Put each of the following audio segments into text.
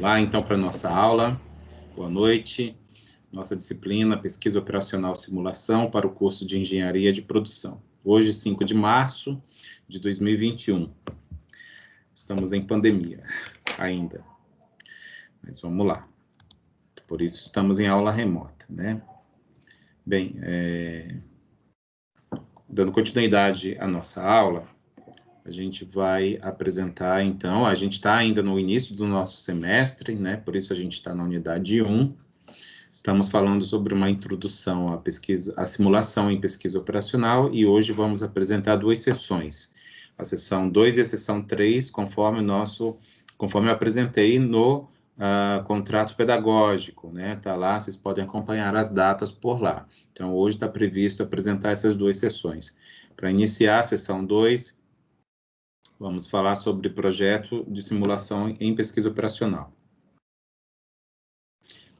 lá então para a nossa aula. Boa noite. Nossa disciplina Pesquisa Operacional Simulação para o curso de Engenharia de Produção. Hoje, 5 de março de 2021. Estamos em pandemia ainda. Mas vamos lá. Por isso estamos em aula remota, né? Bem, dando continuidade à nossa aula, a gente vai apresentar, então, a gente está ainda no início do nosso semestre, né? Por isso a gente está na unidade 1. Estamos falando sobre uma introdução à pesquisa, à simulação em pesquisa operacional, e hoje vamos apresentar duas sessões, a sessão 2 e a sessão 3, conforme eu apresentei no contrato pedagógico, né? Tá lá, vocês podem acompanhar as datas por lá. Então, hoje está previsto apresentar essas duas sessões. Para iniciar a sessão 2, vamos falar sobre projeto de simulação em pesquisa operacional.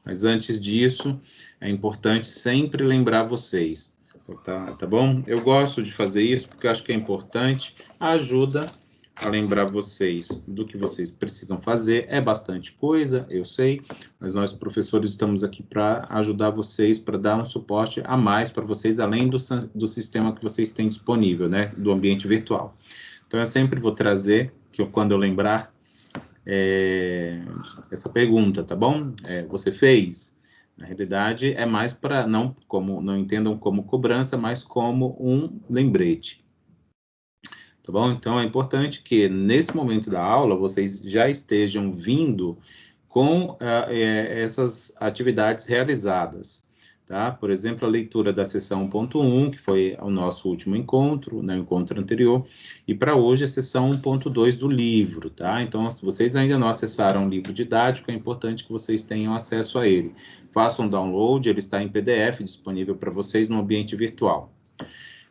Mas antes disso, é importante sempre lembrar vocês, tá bom? Eu gosto de fazer isso porque eu acho que é importante, ajuda a lembrar vocês do que vocês precisam fazer. É bastante coisa, eu sei, mas nós, professores, estamos aqui para ajudar vocês, para dar um suporte a mais para vocês, além do sistema que vocês têm disponível, né, do ambiente virtual. Então, eu sempre vou trazer, quando eu lembrar, essa pergunta, tá bom? Você fez? Na realidade, é mais para, não entendam como cobrança, mas como um lembrete. Tá bom? Então, é importante que, nesse momento da aula, vocês já estejam vindo com essas atividades realizadas, tá? Por exemplo, a leitura da sessão 1.1, que foi o nosso último encontro, né, o encontro anterior, e para hoje a sessão 1.2 do livro, tá? Então, se vocês ainda não acessaram o livro didático, é importante que vocês tenham acesso a ele. Façam um download, ele está em PDF, disponível para vocês no ambiente virtual.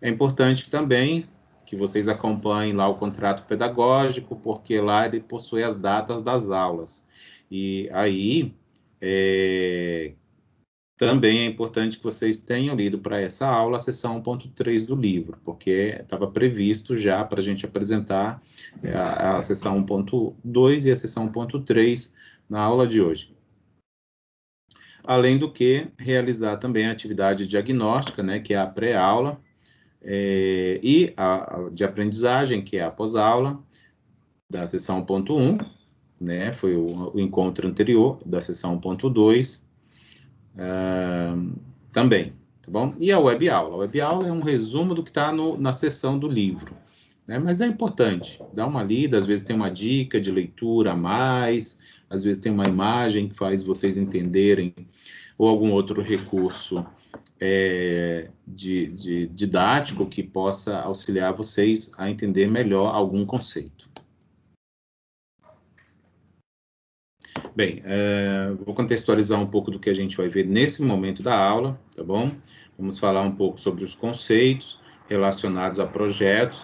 É importante também que vocês acompanhem lá o contrato pedagógico, porque lá ele possui as datas das aulas. E aí, também é importante que vocês tenham lido para essa aula a sessão 1.3 do livro, porque estava previsto já para a gente apresentar a sessão 1.2 e a sessão 1.3 na aula de hoje. Além do que, realizar também a atividade diagnóstica, né, que é a pré-aula, e a de aprendizagem, que é a pós-aula, da sessão 1.1, né, foi o encontro anterior, da sessão 1.2, também, tá bom? E a web-aula. A web-aula é um resumo do que está na seção do livro, né, mas é importante, dá uma lida, às vezes tem uma dica de leitura a mais, às vezes tem uma imagem que faz vocês entenderem, ou algum outro recurso didático que possa auxiliar vocês a entender melhor algum conceito. Bem, vou contextualizar um pouco do que a gente vai ver nesse momento da aula, tá bom? Vamos falar um pouco sobre os conceitos relacionados a projetos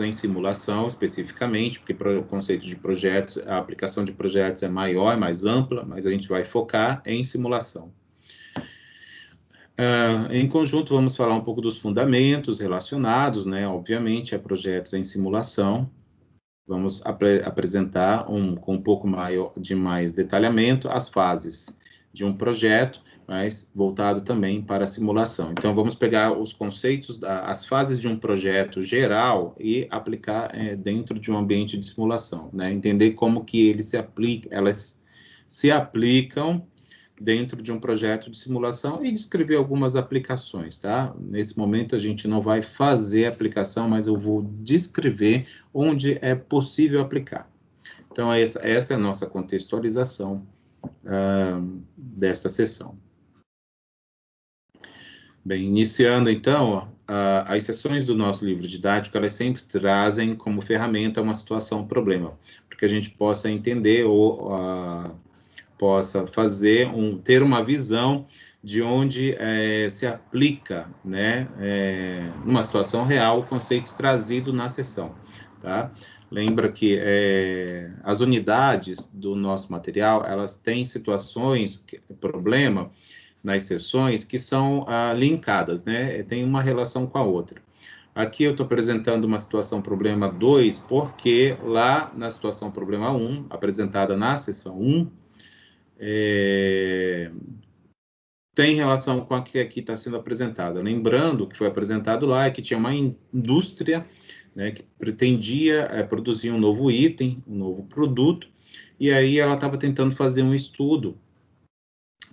em simulação especificamente, porque o conceito de projetos, a aplicação de projetos é maior, é mais ampla, mas a gente vai focar em simulação. Em conjunto, vamos falar um pouco dos fundamentos relacionados, né, obviamente, a projetos em simulação. Vamos apresentar com um pouco de mais detalhamento as fases de um projeto, mas voltado também para a simulação. Então, vamos pegar os conceitos, as fases de um projeto geral e aplicar dentro de um ambiente de simulação, né? Entender como que elas se aplicam dentro de um projeto de simulação e descrever algumas aplicações, tá? Nesse momento a gente não vai fazer aplicação, mas eu vou descrever onde é possível aplicar. Então, essa é a nossa contextualização desta sessão. Bem, iniciando então, as sessões do nosso livro didático, elas sempre trazem como ferramenta uma situação, um problema, para que a gente possa entender ou possa ter uma visão de onde se aplica, né, numa situação real, o conceito trazido na sessão, tá? Lembra que as unidades do nosso material, elas têm situações, problema nas sessões que são linkadas, né, tem uma relação com a outra. Aqui eu estou apresentando uma situação problema 2, porque lá na situação problema 1, apresentada na seção 1, tem relação com a que aqui está sendo apresentada. Lembrando que foi apresentado lá que tinha uma indústria, né, que pretendia produzir um novo item, um novo produto, e aí ela estava tentando fazer um estudo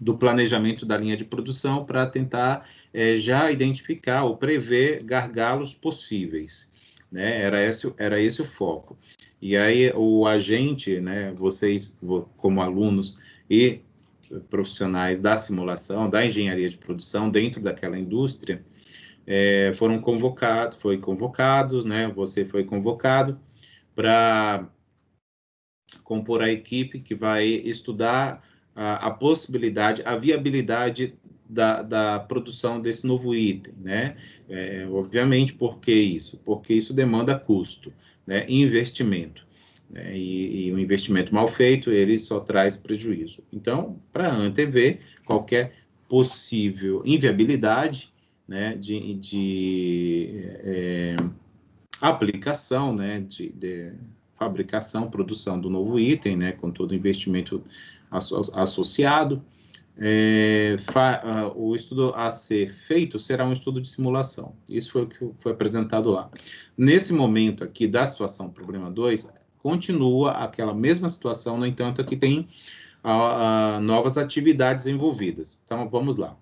do planejamento da linha de produção para tentar já identificar ou prever gargalos possíveis, né? Era esse o foco. E aí o agente, né, vocês como alunos e profissionais da simulação, da engenharia de produção dentro daquela indústria, foram convocados, né? Você foi convocado para compor a equipe que vai estudar a possibilidade, a viabilidade da produção desse novo item, né? Obviamente, por que isso? Porque isso demanda custo, né? E investimento. Né? E o investimento mal feito, ele só traz prejuízo. Então, para antever qualquer possível inviabilidade, né, de aplicação, né, de fabricação, produção do novo item, né, com todo o investimento associado, o estudo a ser feito será um estudo de simulação. Isso foi o que foi apresentado lá. Nesse momento aqui da situação problema 2, continua aquela mesma situação, no entanto, aqui tem novas atividades envolvidas. Então, vamos lá.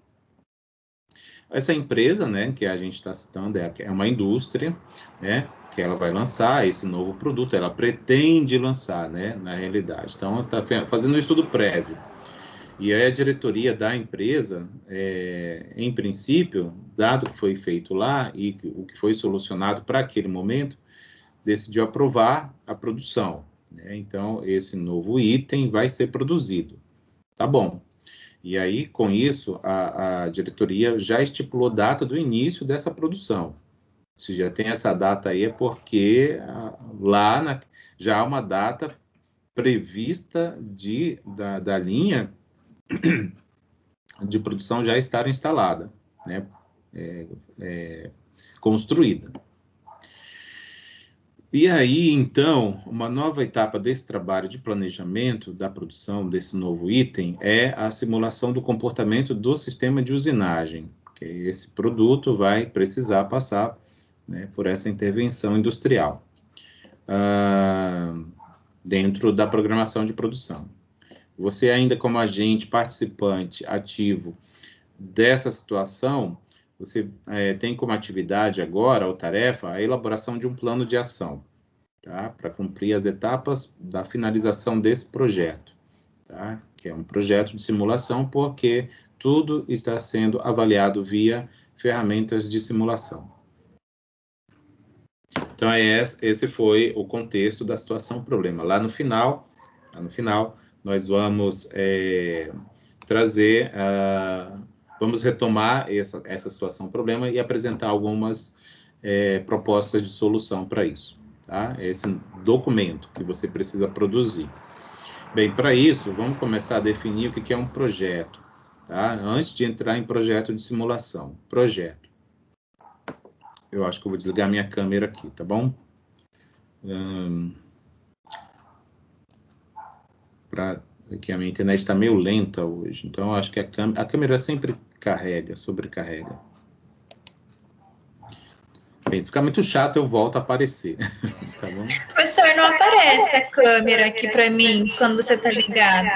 Essa empresa, né, que a gente está citando, é uma indústria, né, que ela vai lançar esse novo produto, ela pretende lançar, né, na realidade. Então, está fazendo um estudo prévio. E aí a diretoria da empresa, em princípio, dado que foi feito lá e o que foi solucionado para aquele momento, decidiu aprovar a produção, né? Então, esse novo item vai ser produzido. Tá bom. E aí, com isso, a diretoria já estipulou data do início dessa produção. Se já tem essa data aí, é porque lá já há uma data prevista da linha de produção já estar instalada, né? Construída. E aí, então, uma nova etapa desse trabalho de planejamento da produção desse novo item é a simulação do comportamento do sistema de usinagem, que esse produto vai precisar passar, né, por essa intervenção industrial dentro da programação de produção. Você ainda como agente participante ativo dessa situação, você tem como atividade agora, ou tarefa, a elaboração de um plano de ação, tá? Para cumprir as etapas da finalização desse projeto, tá? Que é um projeto de simulação, porque tudo está sendo avaliado via ferramentas de simulação. Então, esse foi o contexto da situação problema. Lá no final, nós vamos trazer, vamos retomar essa situação problema e apresentar algumas propostas de solução para isso, tá? Esse documento que você precisa produzir. Bem, para isso, vamos começar a definir o que é um projeto, tá? Antes de entrar em projeto de simulação. Projeto. Eu acho que eu vou desligar minha câmera aqui, tá bom? Que a minha internet está meio lenta hoje, então eu acho que a câmera sempre sobrecarrega. Bem, se ficar muito chato, eu volto a aparecer, tá bom? Professor, não aparece a câmera aqui para mim quando você está ligado.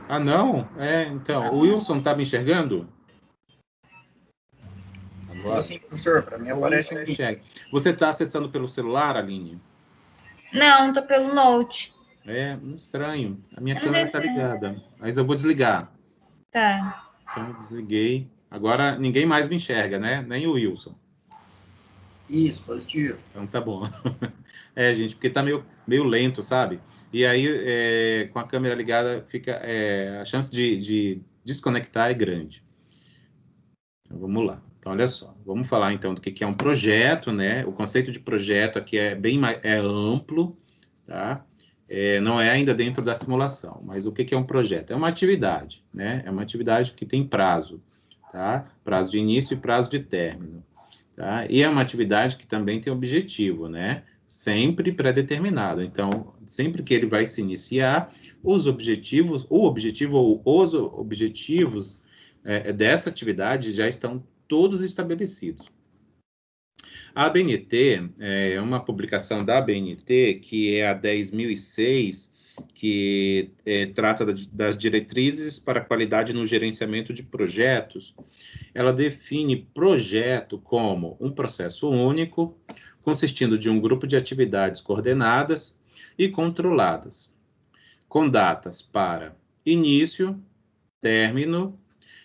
Ah, não? Então, o Wilson tá me enxergando? Agora sim, professor, para mim aparece aqui. Você está acessando pelo celular, Aline? Não, tô pelo Note. Estranho. A minha câmera está ligada, mas eu vou desligar. Tá. Então, eu desliguei. Agora, ninguém mais me enxerga, né? Nem o Wilson. Isso, positivo. Então, tá bom. Gente, porque tá meio lento, sabe? E aí, com a câmera ligada, fica a chance de desconectar é grande. Então, vamos lá. Então, olha só. Vamos falar, então, do que é um projeto, né? O conceito de projeto aqui é bem amplo, tá? Não é ainda dentro da simulação, mas o que é um projeto? É uma atividade, né? É uma atividade que tem prazo, tá? Prazo de início e prazo de término. tá? E é uma atividade que também tem objetivo, né? Sempre pré-determinado. Então, sempre que ele vai se iniciar, o objetivo ou os objetivos dessa atividade já estão todos estabelecidos. A ABNT é uma publicação da ABNT, que é a 10.006, que trata das diretrizes para a qualidade no gerenciamento de projetos. Ela define projeto como um processo único, consistindo de um grupo de atividades coordenadas e controladas, com datas para início, término,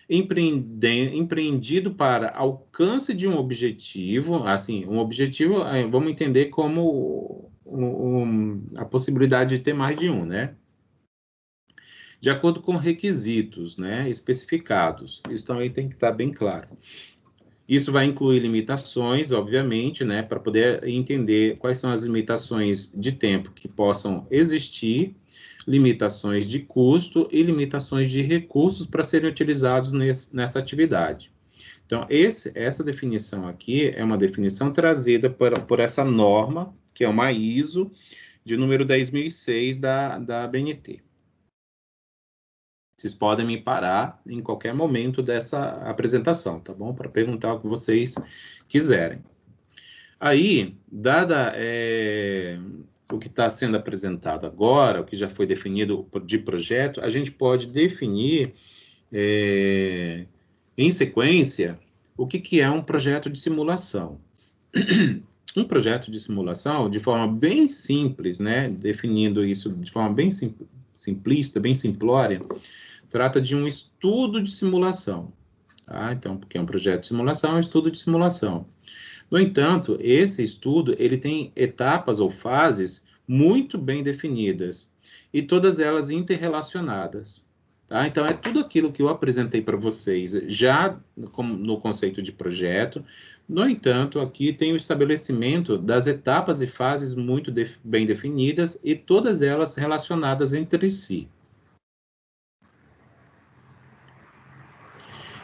empreendido para alcance de um objetivo, assim, um objetivo, vamos entender como a possibilidade de ter mais de um, né? De acordo com requisitos, né, especificados. Isso também tem que estar bem claro. Isso vai incluir limitações, obviamente, né, para poder entender quais são as limitações de tempo que possam existir, limitações de custo e limitações de recursos para serem utilizados nessa atividade. Então, essa definição aqui é uma definição trazida por essa norma, que é uma ISO, de número 10.006 da ABNT. Vocês podem me parar em qualquer momento dessa apresentação, tá bom? Para perguntar o que vocês quiserem. Aí, dada o que está sendo apresentado agora, o que já foi definido de projeto, a gente pode definir, em sequência, o que é um projeto de simulação. Um projeto de simulação, de forma bem simples, né? Definindo isso de forma bem simplista, bem simplória, trata de um estudo de simulação, tá? Então, porque é um projeto de simulação, é um estudo de simulação. No entanto, esse estudo, ele tem etapas ou fases muito bem definidas, e todas elas interrelacionadas, tá? Então, é tudo aquilo que eu apresentei para vocês, já no conceito de projeto. No entanto, aqui tem o estabelecimento das etapas e fases muito bem definidas, e todas elas relacionadas entre si.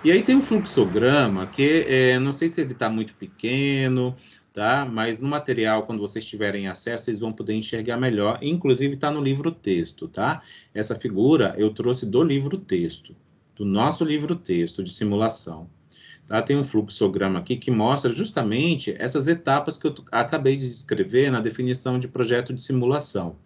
E aí tem um fluxograma que, não sei se ele está muito pequeno, tá? Mas no material, quando vocês tiverem acesso, vocês vão poder enxergar melhor. Inclusive está no livro texto, tá? Essa figura eu trouxe do livro texto, do nosso livro texto de simulação. Tá? Tem um fluxograma aqui que mostra justamente essas etapas que eu acabei de descrever na definição de projeto de simulação.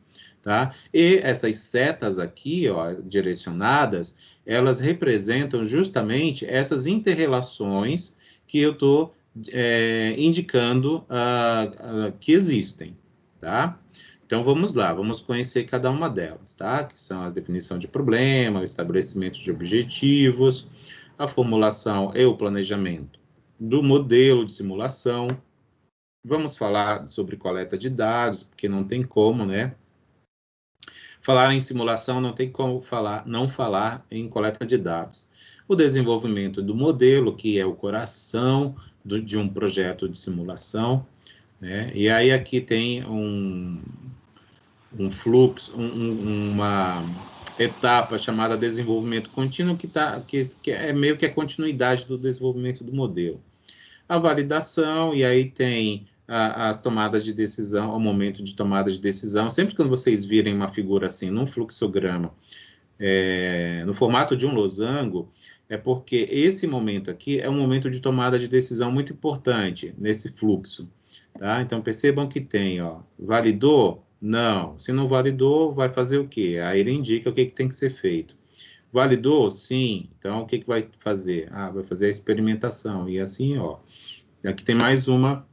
Tá? E essas setas aqui, ó, direcionadas, elas representam justamente essas interrelações que eu estou indicando que existem, tá? Então, vamos lá, vamos conhecer cada uma delas, tá? Que são as definições de problema, o estabelecimento de objetivos, a formulação e o planejamento do modelo de simulação. Vamos falar sobre coleta de dados, porque não tem como, né? Falar em simulação não tem como não falar em coleta de dados. O desenvolvimento do modelo, que é o coração de um projeto de simulação, né? E aí aqui tem um fluxo, uma etapa chamada desenvolvimento contínuo, que é meio que a continuidade do desenvolvimento do modelo. A validação, e aí tem as tomadas de decisão, o momento de tomada de decisão. Sempre que vocês virem uma figura assim, num fluxograma, no formato de um losango, é porque esse momento aqui é um momento de tomada de decisão muito importante nesse fluxo, tá? Então, percebam que tem, ó, validou? Não. Se não validou, vai fazer o quê? Aí ele indica o que tem que ser feito. Validou? Sim. Então, o que vai fazer? Vai fazer a experimentação. E assim, ó. Aqui tem mais um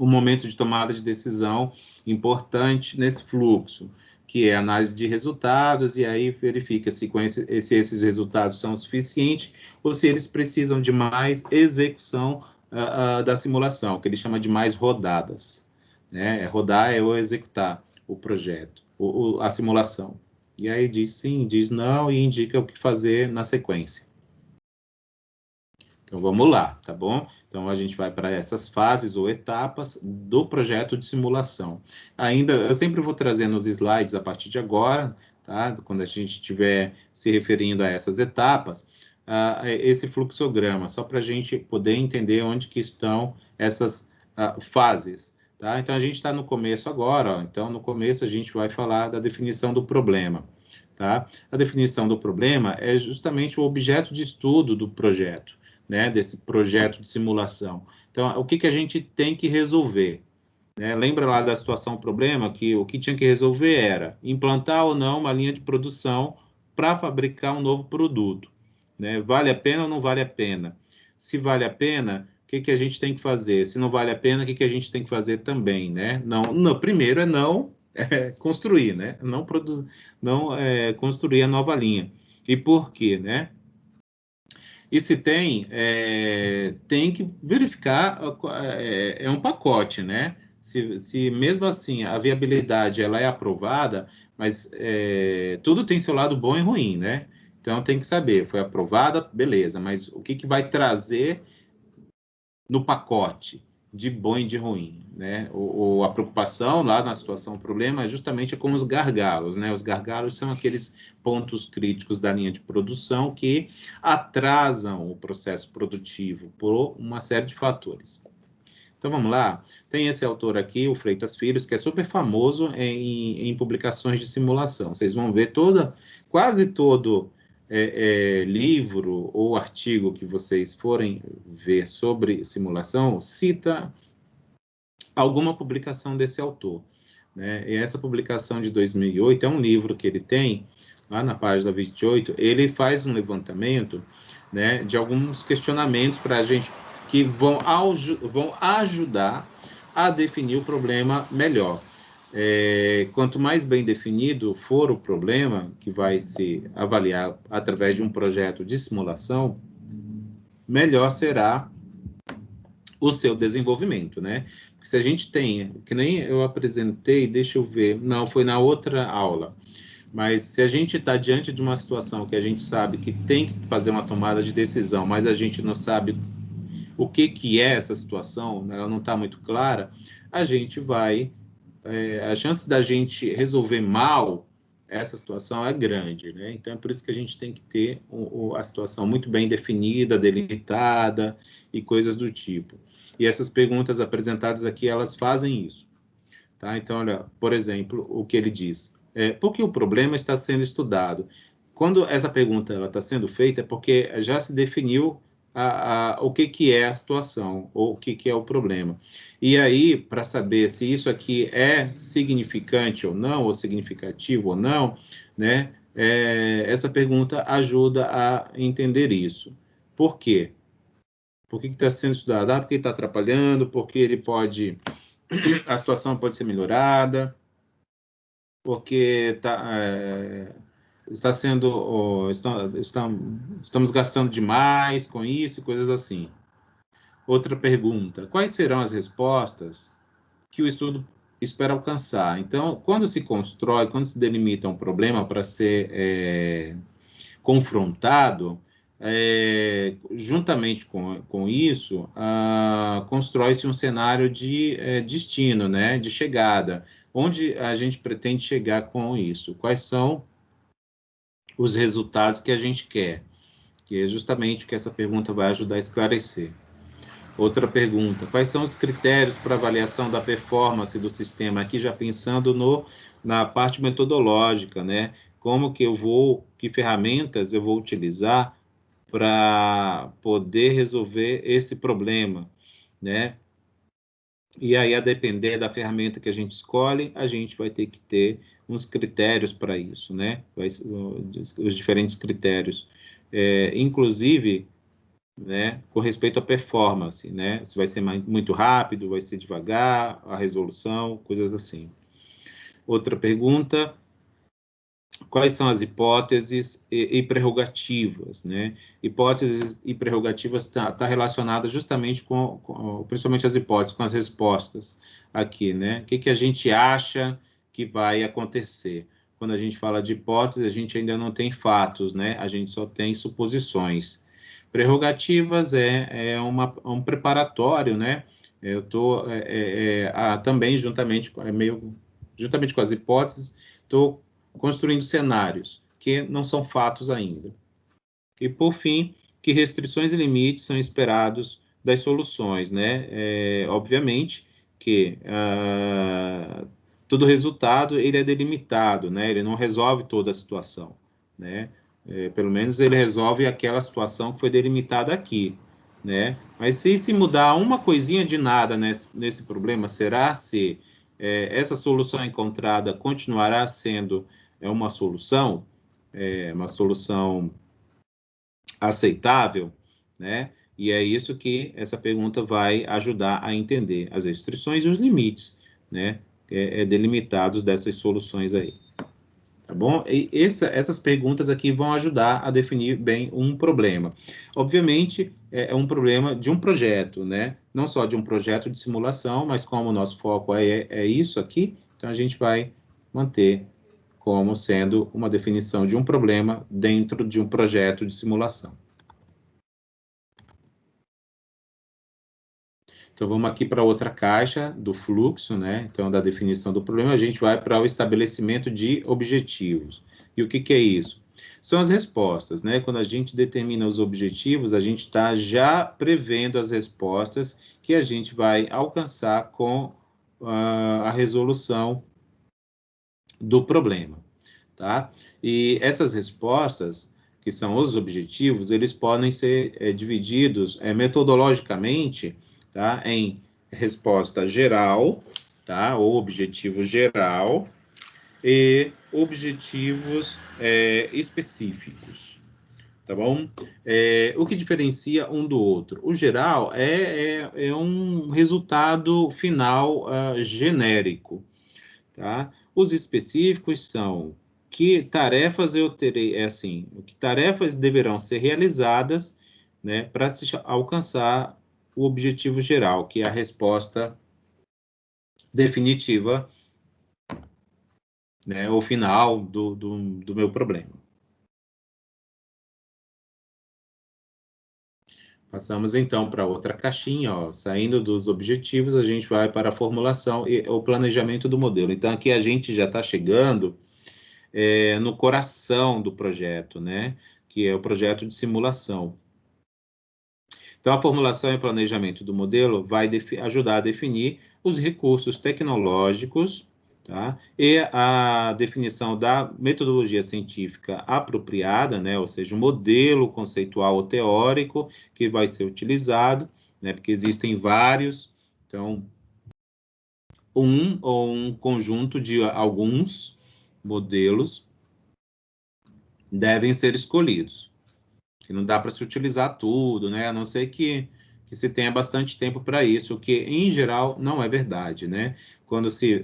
momento de tomada de decisão importante nesse fluxo, que é a análise de resultados, e aí verifica se esses resultados são suficientes ou se eles precisam de mais execução da simulação, que ele chama de mais rodadas, né? Rodar é o executar o projeto, a simulação. E aí diz sim, diz não, e indica o que fazer na sequência. Então, vamos lá, tá bom? Então, a gente vai para essas fases ou etapas do projeto de simulação. Ainda, eu sempre vou trazer nos slides a partir de agora, tá? Quando a gente estiver se referindo a essas etapas, esse fluxograma, só para a gente poder entender onde que estão essas fases. Tá? Então, a gente está no começo agora, ó. Então, no começo a gente vai falar da definição do problema. Tá? A definição do problema é justamente o objeto de estudo do projeto, né? Desse projeto de simulação. Então, o que que a gente tem que resolver? Né? Lembra lá da situação problema, que o que tinha que resolver era implantar ou não uma linha de produção para fabricar um novo produto. Né? Vale a pena ou não vale a pena? Se vale a pena, o que que a gente tem que fazer? Se não vale a pena, o que que a gente tem que fazer também? Né? Não, primeiro é não construir, né? Não construir a nova linha. E por quê? Né? E se tem, tem que verificar, é um pacote, né? Se mesmo assim a viabilidade ela é aprovada, mas tudo tem seu lado bom e ruim, né? Então tem que saber, foi aprovada, beleza, mas o que que vai trazer no pacote de bom e de ruim, né? A preocupação lá na situação, o problema é justamente com os gargalos, né? Os gargalos são aqueles pontos críticos da linha de produção que atrasam o processo produtivo por uma série de fatores. Então, vamos lá. Tem esse autor aqui, o Freitas Filhos, que é super famoso em publicações de simulação. Vocês vão ver quase todo livro ou artigo que vocês forem ver sobre simulação, cita alguma publicação desse autor. Né? E essa publicação de 2008 é um livro que ele tem, lá na página 28, ele faz um levantamento, né, de alguns questionamentos para a gente que vão ajudar a definir o problema melhor. Quanto mais bem definido for o problema, que vai se avaliar através de um projeto de simulação, melhor será o seu desenvolvimento, né? Porque se a gente tem, que nem eu apresentei, deixa eu ver, não, foi na outra aula, mas se a gente está diante de uma situação que a gente sabe que tem que fazer uma tomada de decisão, mas a gente não sabe o que é essa situação, ela não está muito clara, a gente vai... a chance da gente resolver mal essa situação é grande, né? Então, é por isso que a gente tem que ter a situação muito bem definida, delimitada e coisas do tipo. E essas perguntas apresentadas aqui, elas fazem isso. Tá? Então, olha, por exemplo, o que ele diz. Por que o problema está sendo estudado? Quando essa pergunta está sendo feita, é porque já se definiu o que é a situação, ou o que é o problema. E aí, para saber se isso aqui é significante ou não, ou significativo ou não, né, essa pergunta ajuda a entender isso. Por quê? Por que está sendo estudado? Porque está atrapalhando, porque a situação pode ser melhorada, porque estamos gastando demais com isso e coisas assim. Outra pergunta: quais serão as respostas que o estudo espera alcançar? Então, quando se delimita um problema para ser confrontado, juntamente com isso, constrói-se um cenário de destino, né, de chegada. Onde a gente pretende chegar com isso? Quais são os resultados que a gente quer? Que é justamente o que essa pergunta vai ajudar a esclarecer. Outra pergunta: quais são os critérios para avaliação da performance do sistema? Aqui já pensando na parte metodológica, né? Que ferramentas eu vou utilizar para poder resolver esse problema, né? E aí, a depender da ferramenta que a gente escolhe, a gente vai ter que ter uns critérios para isso, né? Os diferentes critérios. Inclusive, né, com respeito à performance, né? Se vai ser muito rápido, vai ser devagar, a resolução, coisas assim. Outra pergunta: quais são as hipóteses e prerrogativas, né? Hipóteses e prerrogativas tá relacionada justamente principalmente as hipóteses, com as respostas aqui, né? O que a gente acha que vai acontecer? Quando a gente fala de hipótese, a gente ainda não tem fatos, né? A gente só tem suposições. Prerrogativas um preparatório, né? Eu estou também juntamente com as hipóteses, estou construindo cenários que não são fatos ainda. E, por fim, que restrições e limites são esperados das soluções, né? Obviamente que todo resultado ele é delimitado, né? Ele não resolve toda a situação, né? Pelo menos ele resolve aquela situação que foi delimitada aqui, né? Mas se mudar uma coisinha de nada nesse problema, será se essa solução encontrada continuará sendo uma solução aceitável, né? E é isso que essa pergunta vai ajudar a entender as restrições e os limites, né? Delimitados dessas soluções aí. Tá bom? E essas perguntas aqui vão ajudar a definir bem um problema. Obviamente, é um problema de um projeto, né? Não só de um projeto de simulação, mas como o nosso foco é isso aqui, então a gente vai manter como sendo uma definição de um problema dentro de um projeto de simulação. Então, vamos aqui para outra caixa do fluxo, né? Então, da definição do problema, a gente vai para o estabelecimento de objetivos. E o que é isso? São as respostas, né? Quando a gente determina os objetivos, a gente está já prevendo as respostas que a gente vai alcançar com a resolução do problema, tá? E essas respostas, que são os objetivos, eles podem ser divididos metodologicamente, tá? Em resposta geral, tá? Ou objetivo geral, e objetivos específicos, tá bom? O que diferencia um do outro? O geral é um resultado final genérico, tá? Os específicos são que tarefas eu terei, que tarefas deverão ser realizadas, né, para se alcançar o objetivo geral, que é a resposta definitiva, né, o final do meu problema. Passamos, então, para outra caixinha, ó. Saindo dos objetivos, a gente vai para a formulação e o planejamento do modelo. Então, aqui a gente já está chegando no coração do projeto, né? Que é o projeto de simulação. Então, a formulação e planejamento do modelo vai ajudar a definir os recursos tecnológicos, tá? E a definição da metodologia científica apropriada, né? Ou seja, o modelo conceitual ou teórico que vai ser utilizado, né? Porque existem vários, então, um ou um conjunto de alguns modelos devem ser escolhidos. Que não dá para se utilizar tudo, né? A não ser que se tenha bastante tempo para isso, o que, em geral, não é verdade, né? Quando se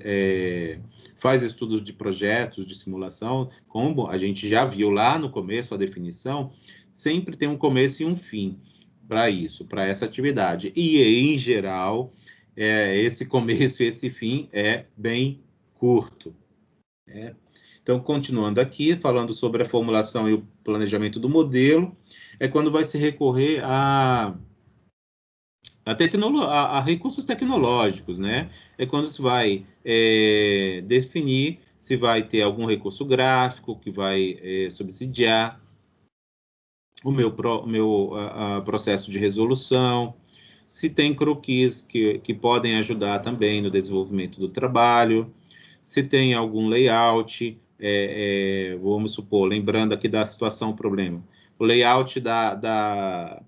faz estudos de projetos de simulação, como a gente já viu lá no começo, a definição, sempre tem um começo e um fim para isso, para essa atividade. E, em geral, esse começo e esse fim é bem curto, né? Então, continuando aqui, falando sobre a formulação e o planejamento do modelo, é quando vai se recorrer a recursos tecnológicos, né? É quando se vai definir se vai ter algum recurso gráfico que vai subsidiar o meu processo de resolução, se tem croquis que podem ajudar também no desenvolvimento do trabalho, se tem algum layout, vamos supor, lembrando aqui da situação, problema, o layout da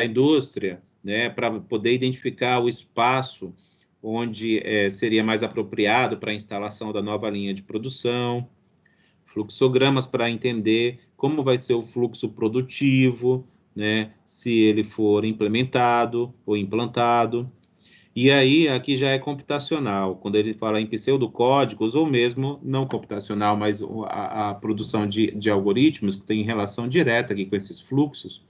indústria, né, para poder identificar o espaço onde seria mais apropriado para a instalação da nova linha de produção, fluxogramas para entender como vai ser o fluxo produtivo, né, se ele for implementado ou implantado. E aí, aqui já é computacional, quando ele fala em pseudocódigos, ou mesmo não computacional, mas a produção de algoritmos, que tem relação direta aqui com esses fluxos,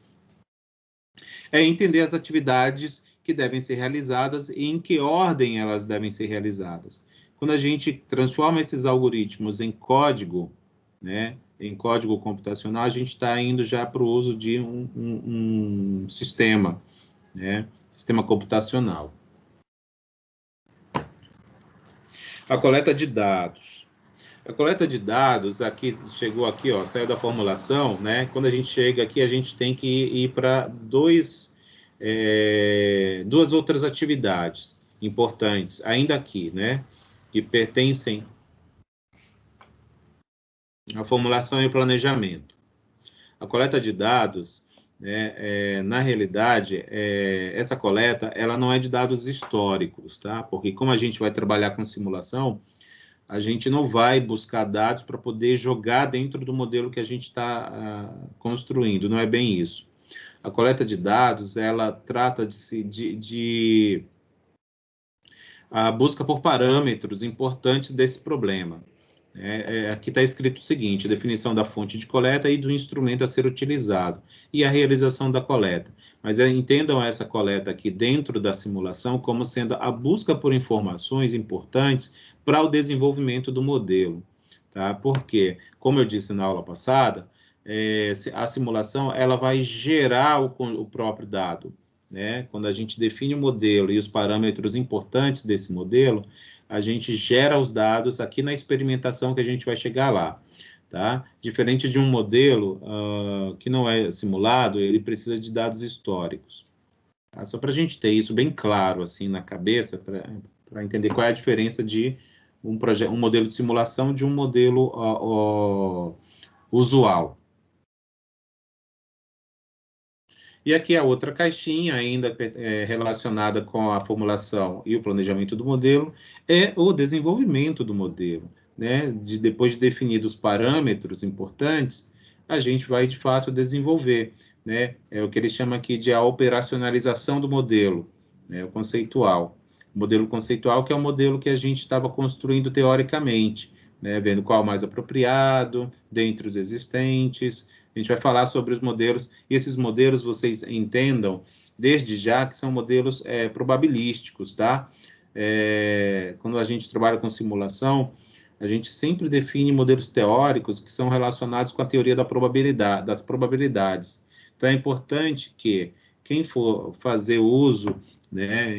é entender as atividades que devem ser realizadas e em que ordem elas devem ser realizadas. Quando a gente transforma esses algoritmos em código, né, em código computacional, a gente está indo já para o uso de um sistema, né, sistema computacional. A coleta de dados. A coleta de dados, aqui chegou aqui, ó, saiu da formulação, né? Quando a gente chega aqui, a gente tem que ir para duas outras atividades importantes, ainda aqui, né? Que pertencem à formulação e o planejamento. A coleta de dados, na realidade, essa coleta, ela não é de dados históricos, tá? Porque como a gente vai trabalhar com simulação, a gente não vai buscar dados para poder jogar dentro do modelo que a gente está construindo, não é bem isso. A coleta de dados, ela trata de a busca por parâmetros importantes desse problema. Aqui está escrito o seguinte: definição da fonte de coleta e do instrumento a ser utilizado, e a realização da coleta. Mas entendam essa coleta aqui dentro da simulação como sendo a busca por informações importantes para o desenvolvimento do modelo. Tá? Porque, como eu disse na aula passada, a simulação ela vai gerar o próprio dado. Né? Quando a gente define o modelo e os parâmetros importantes desse modelo, a gente gera os dados aqui na experimentação que a gente vai chegar lá, tá? Diferente de um modelo que não é simulado, ele precisa de dados históricos. Tá? Só para a gente ter isso bem claro, assim, na cabeça, para entender qual é a diferença de um modelo de simulação de um modelo usual. E aqui a outra caixinha, ainda relacionada com a formulação e o planejamento do modelo, é o desenvolvimento do modelo. Né? Depois de definidos os parâmetros importantes, a gente vai, de fato, desenvolver. Né? É o que ele chama aqui de a operacionalização do modelo, né? O conceitual. O modelo conceitual, que é o modelo que a gente estava construindo teoricamente, né? Vendo qual é o mais apropriado, dentre os existentes. A gente vai falar sobre os modelos, e esses modelos vocês entendam, desde já, que são modelos probabilísticos, tá? Quando a gente trabalha com simulação, a gente sempre define modelos teóricos que são relacionados com a teoria das probabilidades. Então, é importante que quem for fazer uso, né,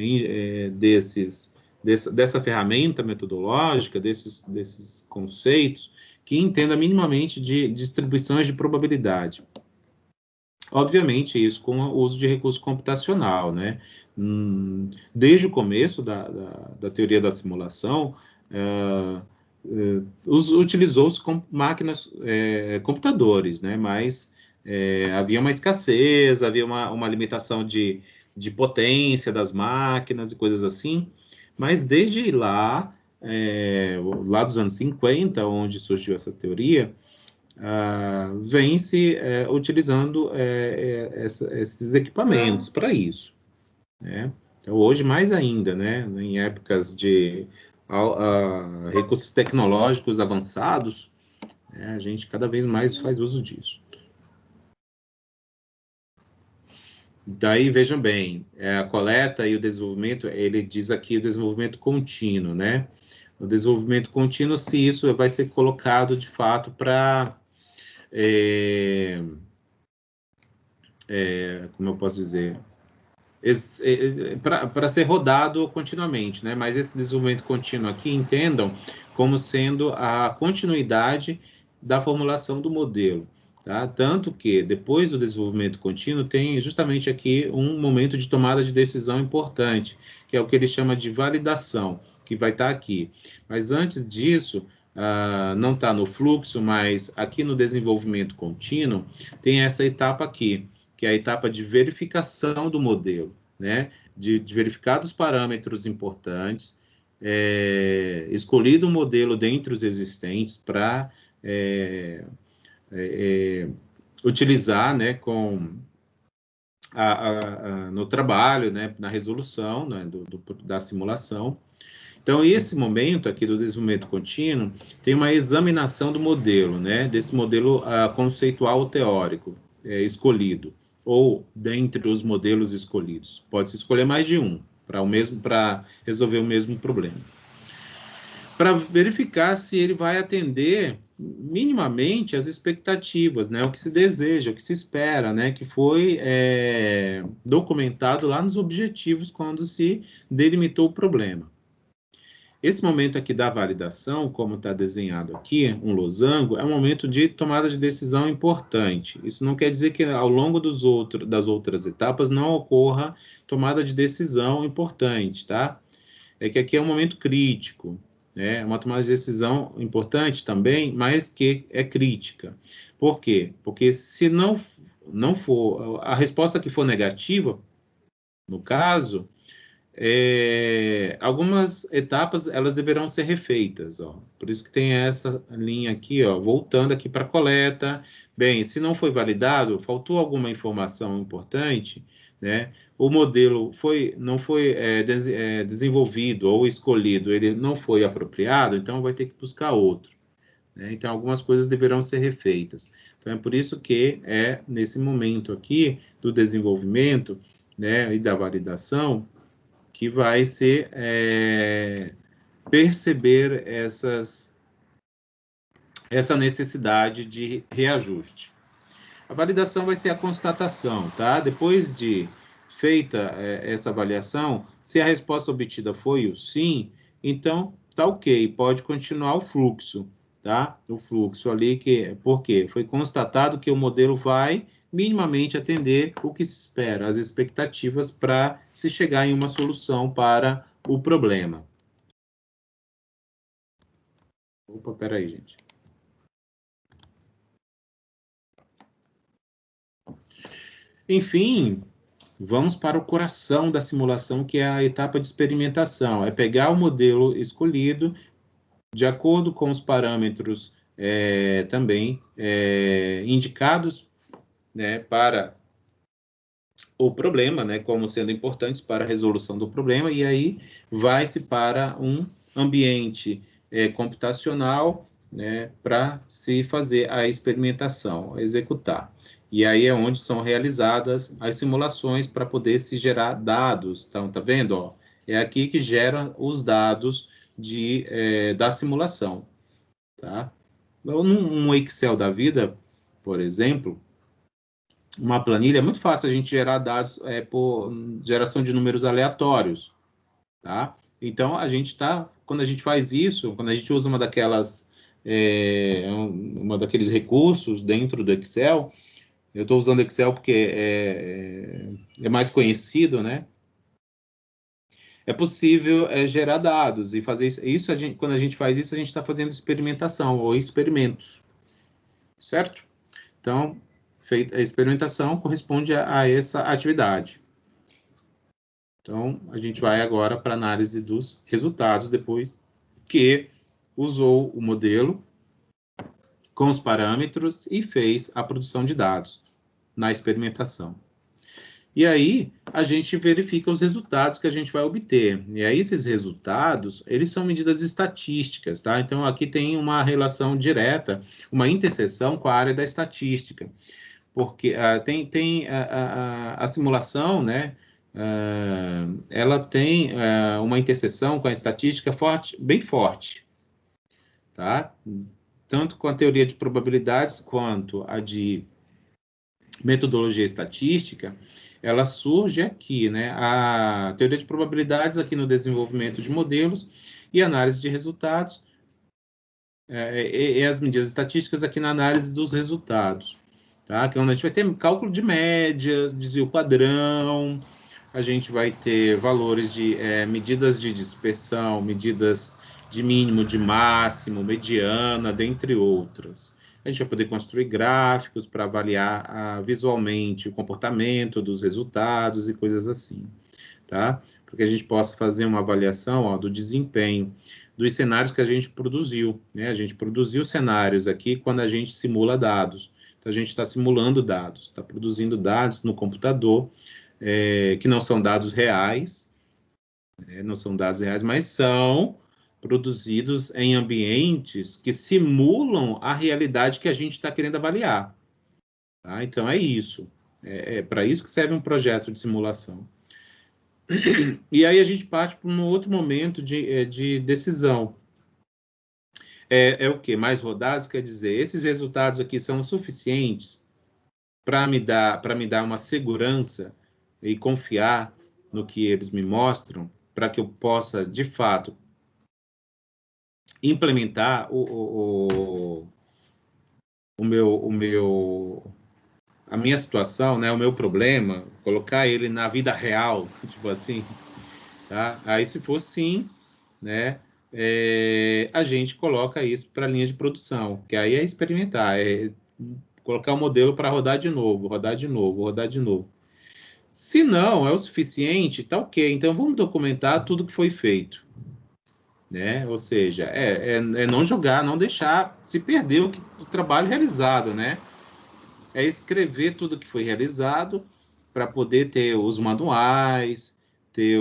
dessa ferramenta metodológica, desses conceitos, que entenda minimamente de distribuições de probabilidade. Obviamente, isso com o uso de recurso computacional, né? Desde o começo da teoria da simulação, utilizou-se com máquinas, computadores, né? Mas havia uma escassez, havia uma limitação de potência das máquinas e coisas assim, mas desde lá dos anos 50, onde surgiu essa teoria, vem se utilizando esses equipamentos para isso. Né? Então, hoje, mais ainda, né, em épocas de recursos tecnológicos avançados, a gente cada vez mais faz uso disso. Daí, vejam bem, a coleta e o desenvolvimento, ele diz aqui o desenvolvimento contínuo, né? O desenvolvimento contínuo, se isso vai ser colocado, de fato, para... como eu posso dizer? Para ser rodado continuamente, né? Mas esse desenvolvimento contínuo aqui, entendam como sendo a continuidade da formulação do modelo. Tá? Tanto que, depois do desenvolvimento contínuo, tem justamente aqui um momento de tomada de decisão importante, que é o que ele chama de validação, que vai estar aqui. Mas antes disso, não está no fluxo, mas aqui no desenvolvimento contínuo, tem essa etapa aqui, que é a etapa de verificação do modelo, né? De verificar os parâmetros importantes, escolhido um modelo dentre os existentes para... utilizar, né, no trabalho, né, na resolução, né, da simulação. Então, esse momento aqui do desenvolvimento contínuo tem uma examinação do modelo, né, desse modelo conceitual ou teórico escolhido, ou dentre os modelos escolhidos. Pode-se escolher mais de um, para resolver o mesmo problema. Para verificar se ele vai atender minimamente as expectativas, né, o que se deseja, o que se espera, né, que foi documentado lá nos objetivos quando se delimitou o problema. Esse momento aqui da validação, como está desenhado aqui, um losango, é um momento de tomada de decisão importante. Isso não quer dizer que ao longo das outras etapas não ocorra tomada de decisão importante, tá? É que aqui é um momento crítico, né? É uma tomada de decisão importante também, mas que é crítica. Por quê? Porque se não for, a resposta que for negativa, no caso, algumas etapas elas deverão ser refeitas, ó. Por isso que tem essa linha aqui, ó, voltando aqui para a coleta. Bem, se não foi validado, faltou alguma informação importante, né? O modelo não foi desenvolvido ou escolhido, ele não foi apropriado, então vai ter que buscar outro, né? Então algumas coisas deverão ser refeitas. Então é por isso que nesse momento aqui do desenvolvimento, né, e da validação, que vai ser perceber essa necessidade de reajuste. A validação vai ser a constatação, tá? Depois de feita essa avaliação, se a resposta obtida foi o sim, então tá ok, pode continuar o fluxo, tá? O fluxo ali, por quê? Foi constatado que o modelo vai minimamente atender o que se espera, as expectativas para se chegar em uma solução para o problema. Opa, peraí, gente. Enfim, vamos para o coração da simulação, que é a etapa de experimentação. É pegar o modelo escolhido, de acordo com os parâmetros também indicados, né, para o problema, né, como sendo importantes para a resolução do problema, e aí vai-se para um ambiente computacional, né, para se fazer a experimentação, executar. E aí é onde são realizadas as simulações para poder se gerar dados. Então, tá vendo? Ó, é aqui que gera os dados da simulação. Tá? Num Excel da vida, por exemplo, uma planilha é muito fácil a gente gerar dados por geração de números aleatórios. Tá? Então, quando a gente faz isso, quando a gente usa uma daqueles recursos dentro do Excel, eu estou usando Excel porque é mais conhecido, né? É possível gerar dados e fazer isso. Quando a gente faz isso, a gente está fazendo experimentação ou experimentos, certo? Então, feita a experimentação corresponde a essa atividade. Então, a gente vai agora para a análise dos resultados depois que usou o modelo com os parâmetros e fez a produção de dados na experimentação. E aí, a gente verifica os resultados que a gente vai obter. E aí, esses resultados, eles são medidas estatísticas, tá? Então, aqui tem uma relação direta, uma interseção com a área da estatística. Porque tem a simulação, né? Ela tem uma interseção com a estatística bem forte, tá? Tanto com a teoria de probabilidades quanto a de metodologia estatística, ela surge aqui, né? A teoria de probabilidades aqui no desenvolvimento de modelos e análise de resultados, e as medidas estatísticas aqui na análise dos resultados, tá? Que é onde a gente vai ter cálculo de média, desvio padrão, a gente vai ter valores de medidas de dispersão, medidas de mínimo, de máximo, mediana, dentre outras. A gente vai poder construir gráficos para avaliar visualmente o comportamento dos resultados e coisas assim, tá? Para que a gente possa fazer uma avaliação do desempenho dos cenários que a gente produziu, né? A gente produziu cenários aqui quando a gente simula dados. Então, a gente está simulando dados, está produzindo dados no computador, que não são dados reais, não são dados reais, mas são produzidos em ambientes que simulam a realidade que a gente está querendo avaliar. Tá? Então, é isso. É para isso que serve um projeto de simulação. E aí a gente parte para um outro momento de decisão. O quê? Mais rodados, quer dizer, esses resultados aqui são suficientes para me dar uma segurança e confiar no que eles me mostram, para que eu possa, de fato, implementar a minha situação, né, o meu problema, colocar ele na vida real, tipo assim, tá? Aí, se for sim, né, a gente coloca isso para a linha de produção, que aí é experimentar, é colocar o modelo para rodar de novo, rodar de novo, rodar de novo. Se não é o suficiente, tá ok. Então, vamos documentar tudo que foi feito, né? Ou seja, é não jogar, não deixar se perder o trabalho realizado, né? É escrever tudo que foi realizado para poder ter os manuais, ter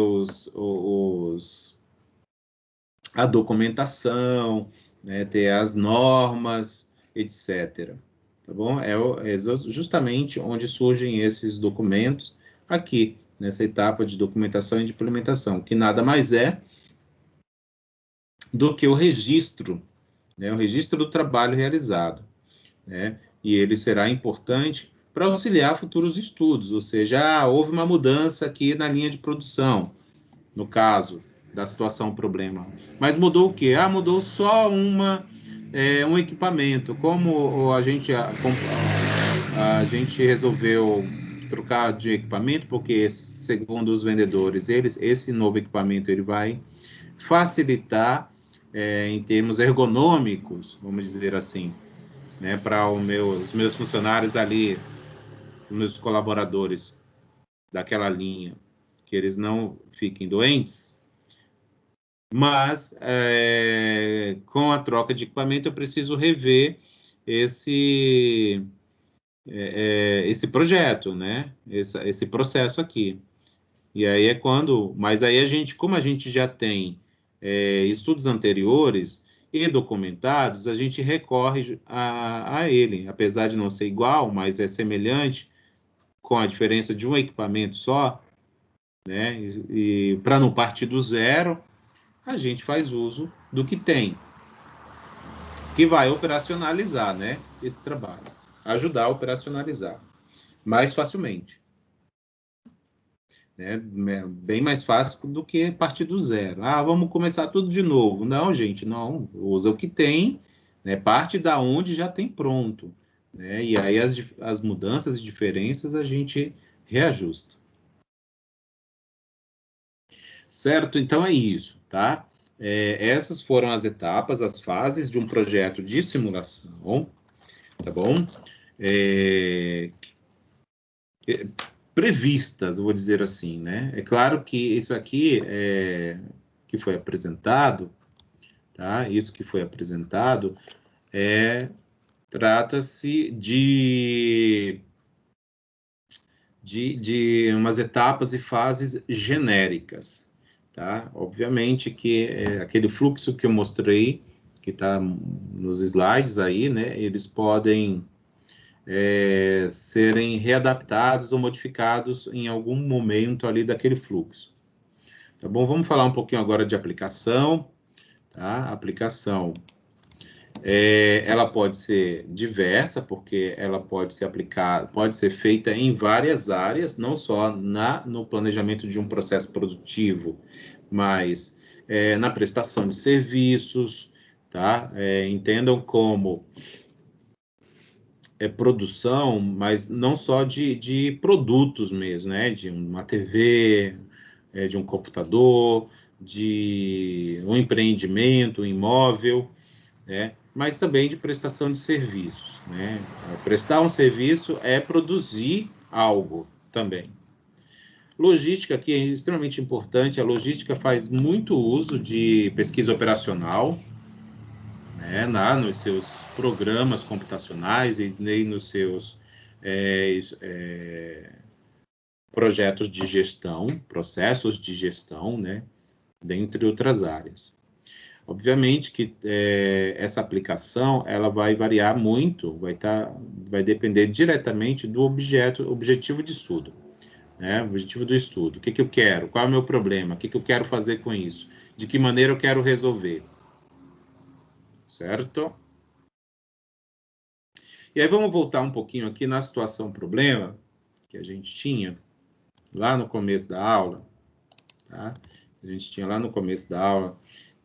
a documentação, né? Ter as normas, etc. Tá bom? É justamente onde surgem esses documentos aqui, nessa etapa de documentação e de implementação, que nada mais é do que o registro, né? O registro do trabalho realizado, né? E ele será importante para auxiliar futuros estudos, ou seja, houve uma mudança aqui na linha de produção, no caso da situação problema. Mas mudou o quê? Mudou só um equipamento. Como a gente resolveu trocar de equipamento, porque, segundo os vendedores, esse novo equipamento ele vai facilitar em termos ergonômicos, vamos dizer assim, né, para os meus funcionários ali, os meus colaboradores daquela linha, que eles não fiquem doentes. Mas, com a troca de equipamento, eu preciso rever esse projeto, né? Esse processo aqui. E aí mas aí como a gente já tem estudos anteriores e documentados, a gente recorre a ele, apesar de não ser igual, mas é semelhante, com a diferença de um equipamento só, né? E para não partir do zero, a gente faz uso do que tem, que vai operacionalizar, né, esse trabalho, ajudar a operacionalizar mais facilmente, né, bem mais fácil do que partir do zero. Vamos começar tudo de novo. Não, gente, não, usa o que tem, né, parte da onde já tem pronto, né, e aí as mudanças e diferenças a gente reajusta. Certo? Então é isso, tá? Essas foram as etapas, as fases de um projeto de simulação, tá bom? Previstas, vou dizer assim, né? É claro que isso aqui que foi apresentado, tá? Isso que foi apresentado trata-se de umas etapas e fases genéricas, tá? Obviamente que aquele fluxo que eu mostrei, que está nos slides aí, né? Eles podem serem readaptados ou modificados em algum momento ali daquele fluxo. Tá bom? Vamos falar um pouquinho agora de aplicação, tá? Aplicação. Ela pode ser diversa, porque ela pode ser feita em várias áreas, não só no planejamento de um processo produtivo, mas na prestação de serviços, tá? Entendam como produção, mas não só de produtos mesmo, né? De uma TV, de um computador, de um empreendimento, um imóvel, né? Mas também de prestação de serviços, né? Prestar um serviço é produzir algo também. Logística aqui é extremamente importante. A logística faz muito uso de pesquisa operacional, né? Nos seus programas computacionais e nos seus projetos de gestão, processos de gestão, né? Dentre outras áreas. Obviamente que essa aplicação ela vai variar muito, vai depender diretamente do objetivo de estudo, né? O objetivo do estudo. O que eu quero? Qual é o meu problema? O que eu quero fazer com isso? De que maneira eu quero resolver? Certo? E aí vamos voltar um pouquinho aqui na situação problema que a gente tinha lá no começo da aula, tá? A gente tinha lá no começo da aula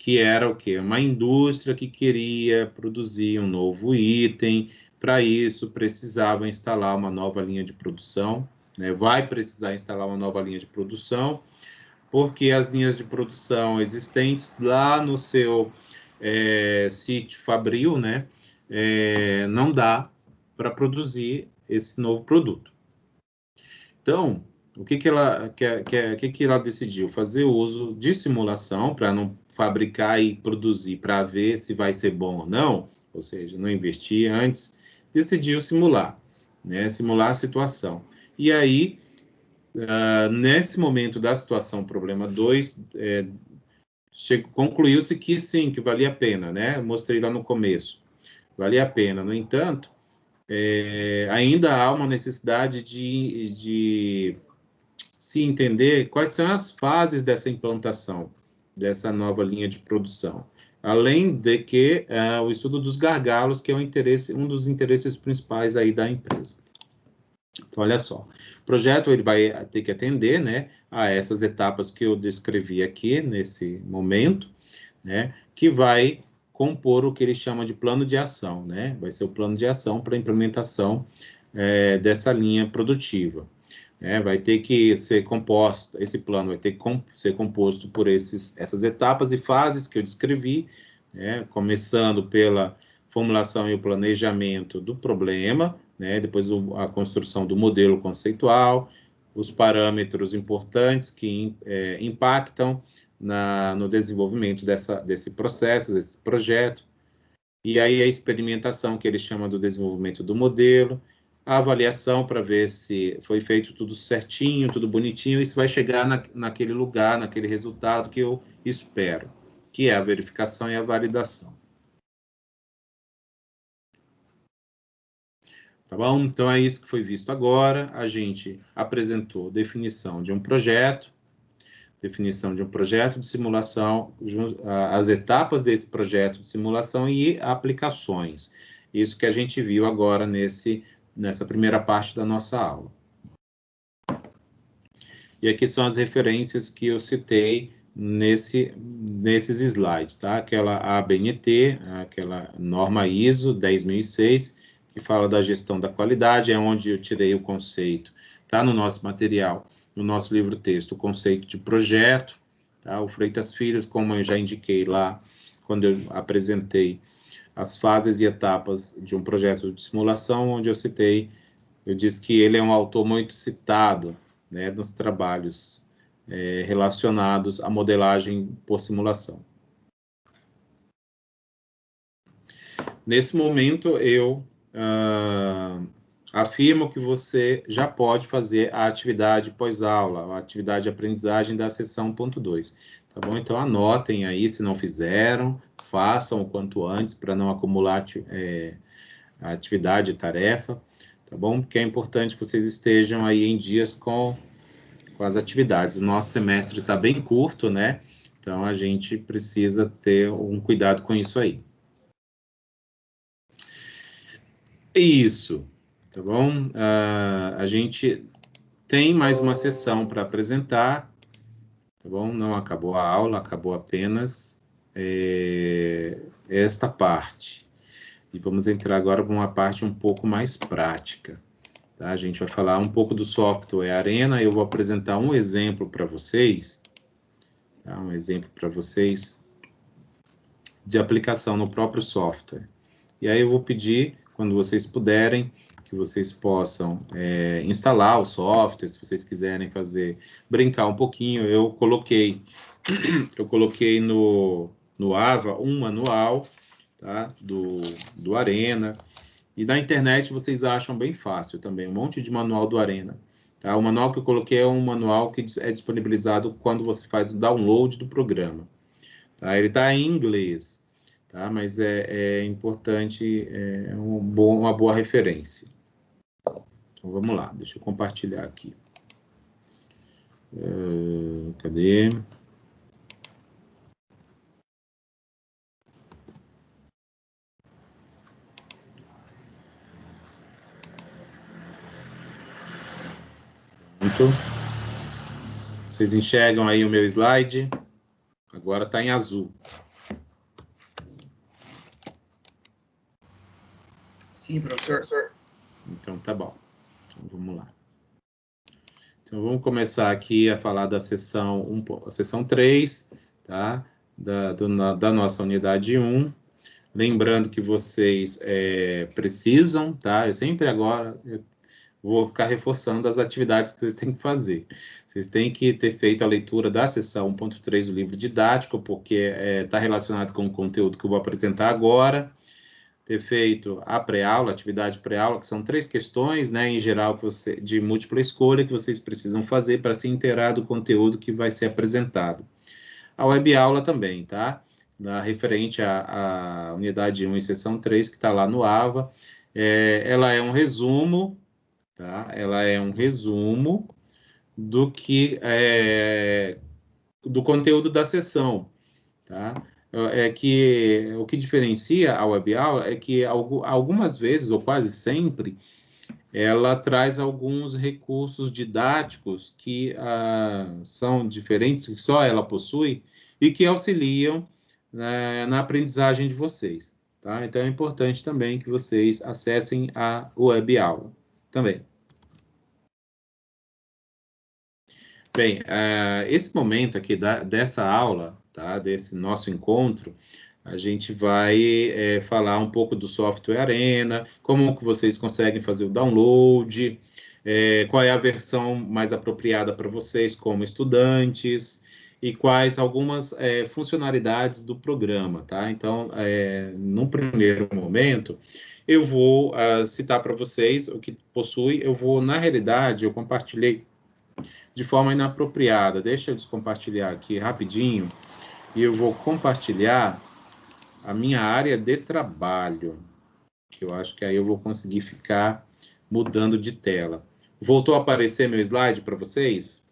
que era o quê? Uma indústria que queria produzir um novo item. Para isso, precisava instalar uma nova linha de produção, né? Vai precisar instalar uma nova linha de produção, porque as linhas de produção existentes lá no seu sítio fabril, né? Não dá para produzir esse novo produto. Então, o que ela decidiu? Fazer uso de simulação para não fabricar e produzir para ver se vai ser bom ou não, ou seja, não investir antes, decidiu simular, né? Simular a situação. E aí, nesse momento da situação problema 2, concluiu-se que sim, que valia a pena, né? Eu mostrei lá no começo, valia a pena. No entanto, ainda há uma necessidade de se entender quais são as fases dessa implantação, dessa nova linha de produção. Além de que o estudo dos gargalos, que é um dos interesses principais aí da empresa. Então, olha só, o projeto ele vai ter que atender, né, a essas etapas que eu descrevi aqui nesse momento, né, que vai compor o que ele chama de plano de ação, né, vai ser o plano de ação para a implementação dessa linha produtiva. Vai ter que ser composto, esse plano vai ter que ser composto por essas etapas e fases que eu descrevi, né, começando pela formulação e o planejamento do problema, né, depois a construção do modelo conceitual, os parâmetros importantes que impactam no desenvolvimento desse processo, desse projeto, e aí a experimentação, que ele chama do desenvolvimento do modelo, a avaliação para ver se foi feito tudo certinho, tudo bonitinho, e se vai chegar naquele lugar, naquele resultado que eu espero, que é a verificação e a validação. Tá bom? Então, é isso que foi visto agora. A gente apresentou definição de um projeto de simulação, as etapas desse projeto de simulação e aplicações. Isso que a gente viu agora nessa primeira parte da nossa aula. E aqui são as referências que eu citei nesses slides, tá? Aquela ABNT, aquela norma ISO 10006, que fala da gestão da qualidade, é onde eu tirei o conceito, tá? No nosso material, no nosso livro-texto, o conceito de projeto, tá? O Freitas Filhos, como eu já indiquei lá, quando eu apresentei as fases e etapas de um projeto de simulação, onde eu disse que ele é um autor muito citado, né, nos trabalhos relacionados à modelagem por simulação. Nesse momento, eu afirmo que você já pode fazer a atividade pós-aula, a atividade de aprendizagem da sessão 1.2, tá bom? Então, anotem aí, se não fizeram, façam o quanto antes, para não acumular a atividade e tarefa, tá bom? Porque é importante que vocês estejam aí em dias com as atividades. O nosso semestre está bem curto, né? Então, a gente precisa ter um cuidado com isso aí. Isso, tá bom? A gente tem mais uma sessão para apresentar, tá bom? Não acabou a aula, acabou apenas esta parte. E vamos entrar agora para uma parte um pouco mais prática. Tá? A gente vai falar um pouco do software Arena, eu vou apresentar um exemplo para vocês, tá? Um exemplo para vocês de aplicação no próprio software. E aí eu vou pedir, quando vocês puderem, que vocês possam instalar o software, se vocês quiserem brincar um pouquinho. Eu coloquei no AVA um manual, tá? do Arena. E na internet vocês acham bem fácil também, um monte de manual do Arena. Tá? O manual que eu coloquei é um manual que é disponibilizado quando você faz o download do programa. Tá? Ele está em inglês, tá? Mas é importante, uma boa referência. Então vamos lá, deixa eu compartilhar aqui. Cadê? Vocês enxergam aí o meu slide? Agora está em azul. Sim, professor. Então, tá bom. Então, vamos lá. Então, vamos começar aqui a falar da sessão 3, tá? Da nossa unidade 1. Lembrando que vocês precisam, tá? Eu sempre agora vou ficar reforçando as atividades que vocês têm que fazer. Vocês têm que ter feito a leitura da sessão 1.3 do livro didático, porque está relacionado com o conteúdo que eu vou apresentar agora. Ter feito a pré-aula, atividade pré-aula, que são 3 questões, né, em geral, de múltipla escolha, que vocês precisam fazer para se inteirar do conteúdo que vai ser apresentado. A web-aula também, tá? Referente à unidade 1 e sessão 3, que está lá no AVA. Ela é um resumo, tá? Ela é um resumo do conteúdo da sessão, tá? O que diferencia a web-aula é que algumas vezes, ou quase sempre, ela traz alguns recursos didáticos que são diferentes, que só ela possui, e que auxiliam na aprendizagem de vocês, tá? Então, é importante também que vocês acessem a web-aula também. Bem, esse momento aqui dessa aula, tá, desse nosso encontro, a gente vai falar um pouco do software Arena, como que vocês conseguem fazer o download, qual é a versão mais apropriada para vocês como estudantes, e quais algumas funcionalidades do programa, tá? Então, num primeiro momento, eu vou citar para vocês o que possui. Na realidade, eu compartilhei de forma inapropriada. Deixa eu descompartilhar aqui rapidinho e eu vou compartilhar a minha área de trabalho, que eu acho que aí eu vou conseguir ficar mudando de tela. Voltou a aparecer meu slide para vocês?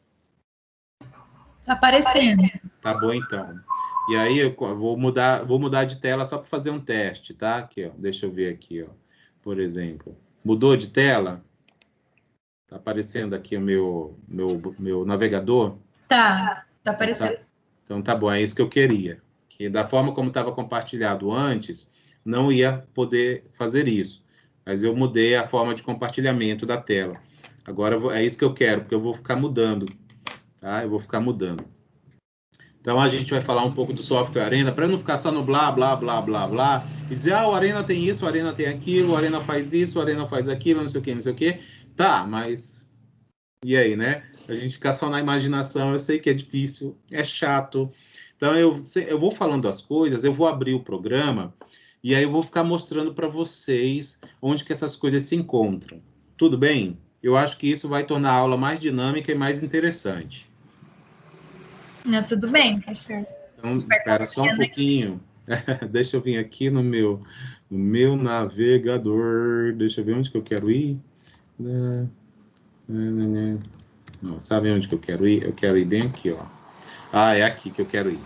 Tá aparecendo. Tá bom, então. E aí eu vou mudar de tela só para fazer um teste, tá? Aqui, ó. Deixa eu ver aqui, ó. Por exemplo. Mudou de tela? Tá aparecendo aqui o meu navegador? Tá aparecendo. Então tá bom, é isso que eu queria. Que da forma como estava compartilhado antes, não ia poder fazer isso. Mas eu mudei a forma de compartilhamento da tela. Agora é isso que eu quero, porque eu vou ficar mudando, tá? Eu vou ficar mudando. Então a gente vai falar um pouco do software Arena, para não ficar só no blá, blá, blá, blá, blá, e dizer, o Arena tem isso, o Arena tem aquilo, o Arena faz isso, o Arena faz aquilo, não sei o que, não sei o que. Tá, mas e aí, né? A gente ficar só na imaginação, eu sei que é difícil, é chato. Então, eu vou falando as coisas, eu vou abrir o programa, e aí eu vou ficar mostrando para vocês onde que essas coisas se encontram. Tudo bem? Eu acho que isso vai tornar a aula mais dinâmica e mais interessante. Não, tudo bem, professor. Então, espera só um pouquinho. Deixa eu vir aqui no meu navegador. Deixa eu ver onde que eu quero ir. Não, sabe onde que eu quero ir? Eu quero ir bem aqui, ó. É aqui que eu quero ir.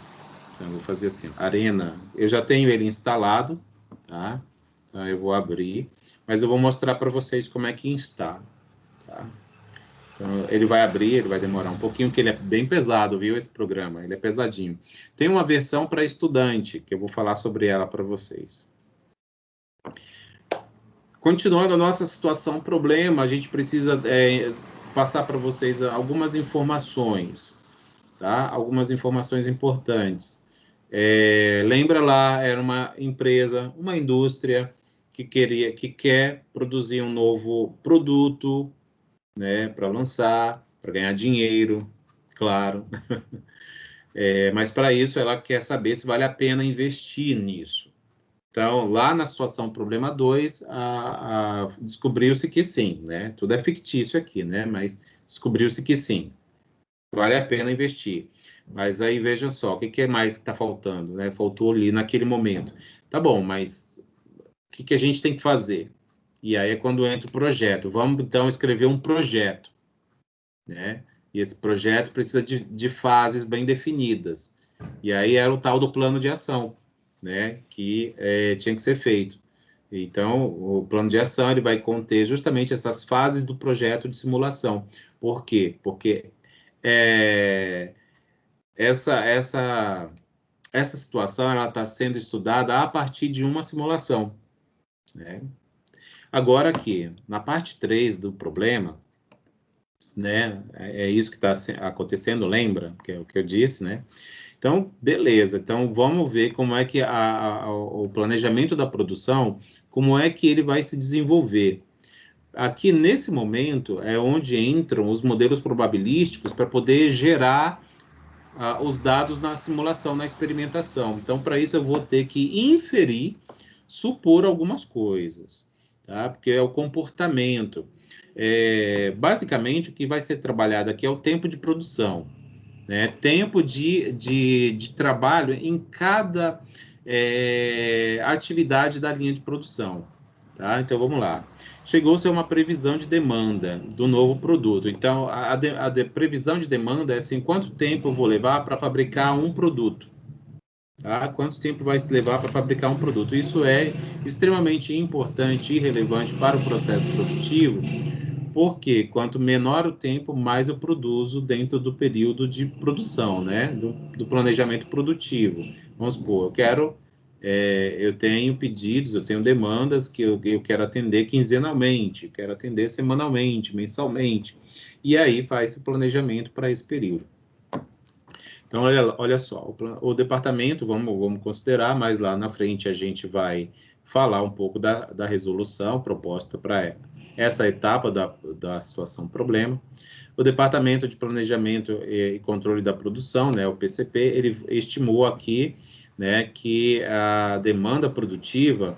Então, eu vou fazer assim, Arena. Eu já tenho ele instalado, tá? Então, eu vou abrir, mas eu vou mostrar para vocês como é que instala, tá? Então, ele vai abrir, ele vai demorar um pouquinho, porque ele é bem pesado, viu, esse programa? Ele é pesadinho. Tem uma versão para estudante, que eu vou falar sobre ela para vocês. Continuando a nossa situação problema, a gente precisa passar para vocês algumas informações, tá? Algumas informações importantes. Lembra lá, era uma empresa, uma indústria que quer produzir um novo produto, né, para lançar, para ganhar dinheiro, claro. Mas para isso ela quer saber se vale a pena investir nisso. Então, lá na situação problema 2, descobriu-se que sim, né? Tudo é fictício aqui, né? Mas descobriu-se que sim, vale a pena investir. Mas aí, veja só, o que mais está faltando, né? Faltou ali naquele momento. Tá bom, mas o que a gente tem que fazer? E aí é quando entra o projeto. Vamos, então, escrever um projeto, né? E esse projeto precisa de fases bem definidas. E aí era o tal do plano de ação, né? Que tinha que ser feito. Então, o plano de ação ele vai conter justamente essas fases do projeto de simulação. Por quê? Porque essa situação ela está sendo estudada a partir de uma simulação, né? Agora aqui, na parte 3 do problema, né, é isso que está acontecendo, lembra? Que é o que eu disse, né? Então, beleza. Então, vamos ver como é que o planejamento da produção, como é que ele vai se desenvolver. Aqui, nesse momento, é onde entram os modelos probabilísticos para poder gerar os dados na simulação, na experimentação. Então, para isso, eu vou ter que inferir, supor algumas coisas, tá? Porque é o comportamento. Basicamente, o que vai ser trabalhado aqui é o tempo de produção, né? Tempo de trabalho em cada atividade da linha de produção. Tá? Então, vamos lá. Chegou-se a uma previsão de demanda do novo produto. Então, a previsão de demanda é assim, quanto tempo eu vou levar para fabricar um produto? Tá? Quanto tempo vai se levar para fabricar um produto? Isso é extremamente importante e relevante para o processo produtivo, porque quanto menor o tempo, mais eu produzo dentro do período de produção, né? Do planejamento produtivo. Vamos supor, eu tenho pedidos, eu tenho demandas que eu quero atender quinzenalmente, quero atender semanalmente, mensalmente, e aí faz esse planejamento para esse período. Então, olha só, o departamento, vamos considerar, mas lá na frente a gente vai falar um pouco da resolução proposta para essa etapa da situação problema. O Departamento de Planejamento e Controle da Produção, né, o PCP, ele estimou aqui, né, que a demanda produtiva,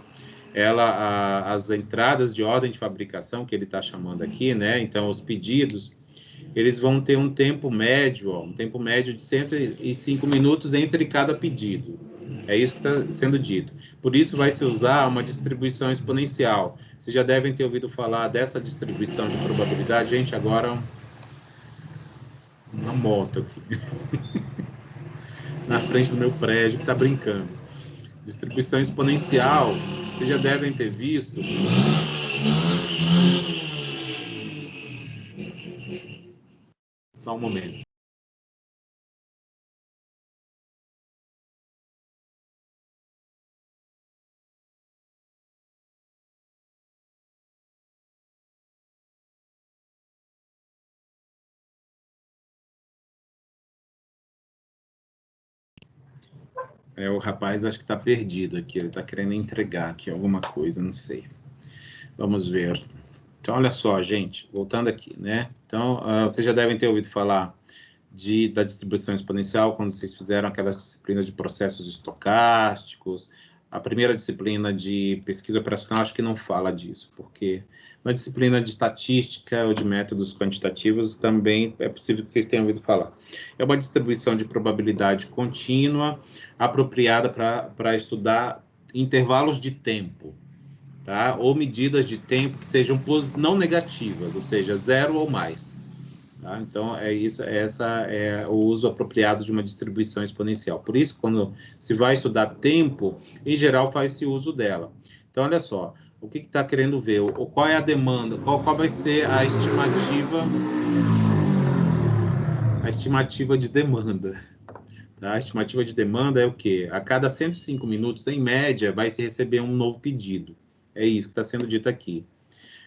as entradas de ordem de fabricação, que ele está chamando aqui, né, então os pedidos, eles vão ter um tempo médio de 105 minutos entre cada pedido. É isso que está sendo dito. Por isso, vai se usar uma distribuição exponencial. Vocês já devem ter ouvido falar dessa distribuição de probabilidade. Gente, agora uma moto aqui na frente do meu prédio que está brincando. Distribuição exponencial, vocês já devem ter visto. Só um momento. O rapaz acho que está perdido aqui, ele está querendo entregar aqui alguma coisa, não sei. Vamos ver. Então, olha só, gente, voltando aqui, né? Então, vocês já devem ter ouvido falar da distribuição exponencial, quando vocês fizeram aquelas disciplinas de processos estocásticos. A primeira disciplina de pesquisa operacional, acho que não fala disso, porque na disciplina de estatística ou de métodos quantitativos também é possível que vocês tenham ouvido falar. É uma distribuição de probabilidade contínua, apropriada para estudar intervalos de tempo, tá? Ou medidas de tempo que sejam não negativas, ou seja, 0 ou mais. Tá? Então, essa é o uso apropriado de uma distribuição exponencial. Por isso, quando se vai estudar tempo, em geral, faz-se uso dela. Então, olha só, o que está querendo ver? Qual é a demanda? Qual vai ser a estimativa de demanda? Tá? A estimativa de demanda é o quê? A cada 105 minutos, em média, vai se receber um novo pedido. É isso que está sendo dito aqui.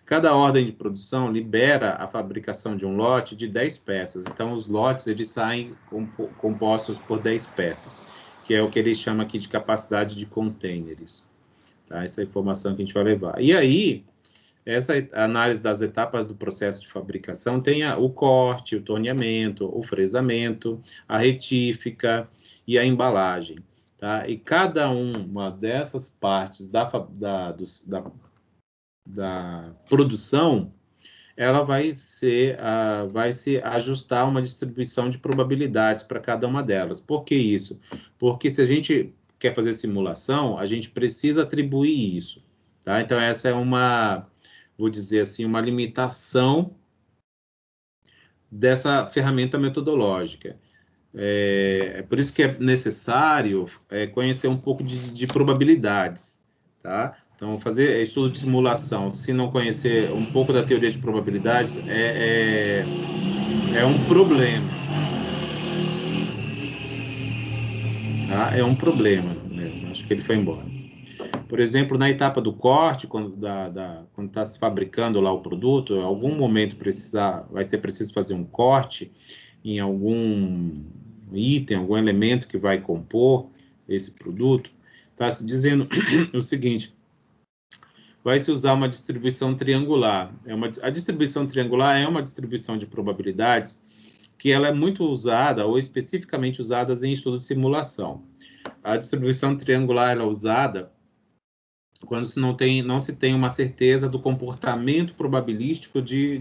Cada ordem de produção libera a fabricação de um lote de 10 peças. Então, os lotes eles saem compostos por 10 peças, que é o que ele chama aqui de capacidade de containers. Tá? Essa é a informação que a gente vai levar. E aí, essa análise das etapas do processo de fabricação tem o corte, o torneamento, o fresamento, a retífica e a embalagem. Tá? E cada uma dessas partes da produção, ela vai se ajustar a uma distribuição de probabilidades para cada uma delas. Por que isso? Porque se a gente quer fazer simulação, a gente precisa atribuir isso. Tá? Então, essa é vou dizer assim, uma limitação dessa ferramenta metodológica. É por isso que é necessário conhecer um pouco de probabilidades, tá? Então, fazer estudo de simulação, se não conhecer um pouco da teoria de probabilidades, é um problema. Tá? É um problema, né? Acho que ele foi embora. Por exemplo, na etapa do corte, quando está se fabricando lá o produto, em algum momento vai ser preciso fazer um corte em algum item, algum elemento que vai compor esse produto. Está se dizendo o seguinte: vai se usar uma distribuição triangular. A distribuição triangular é uma distribuição de probabilidades que ela é muito usada, ou especificamente usada em estudos de simulação. A distribuição triangular ela é usada quando não se tem uma certeza do comportamento probabilístico de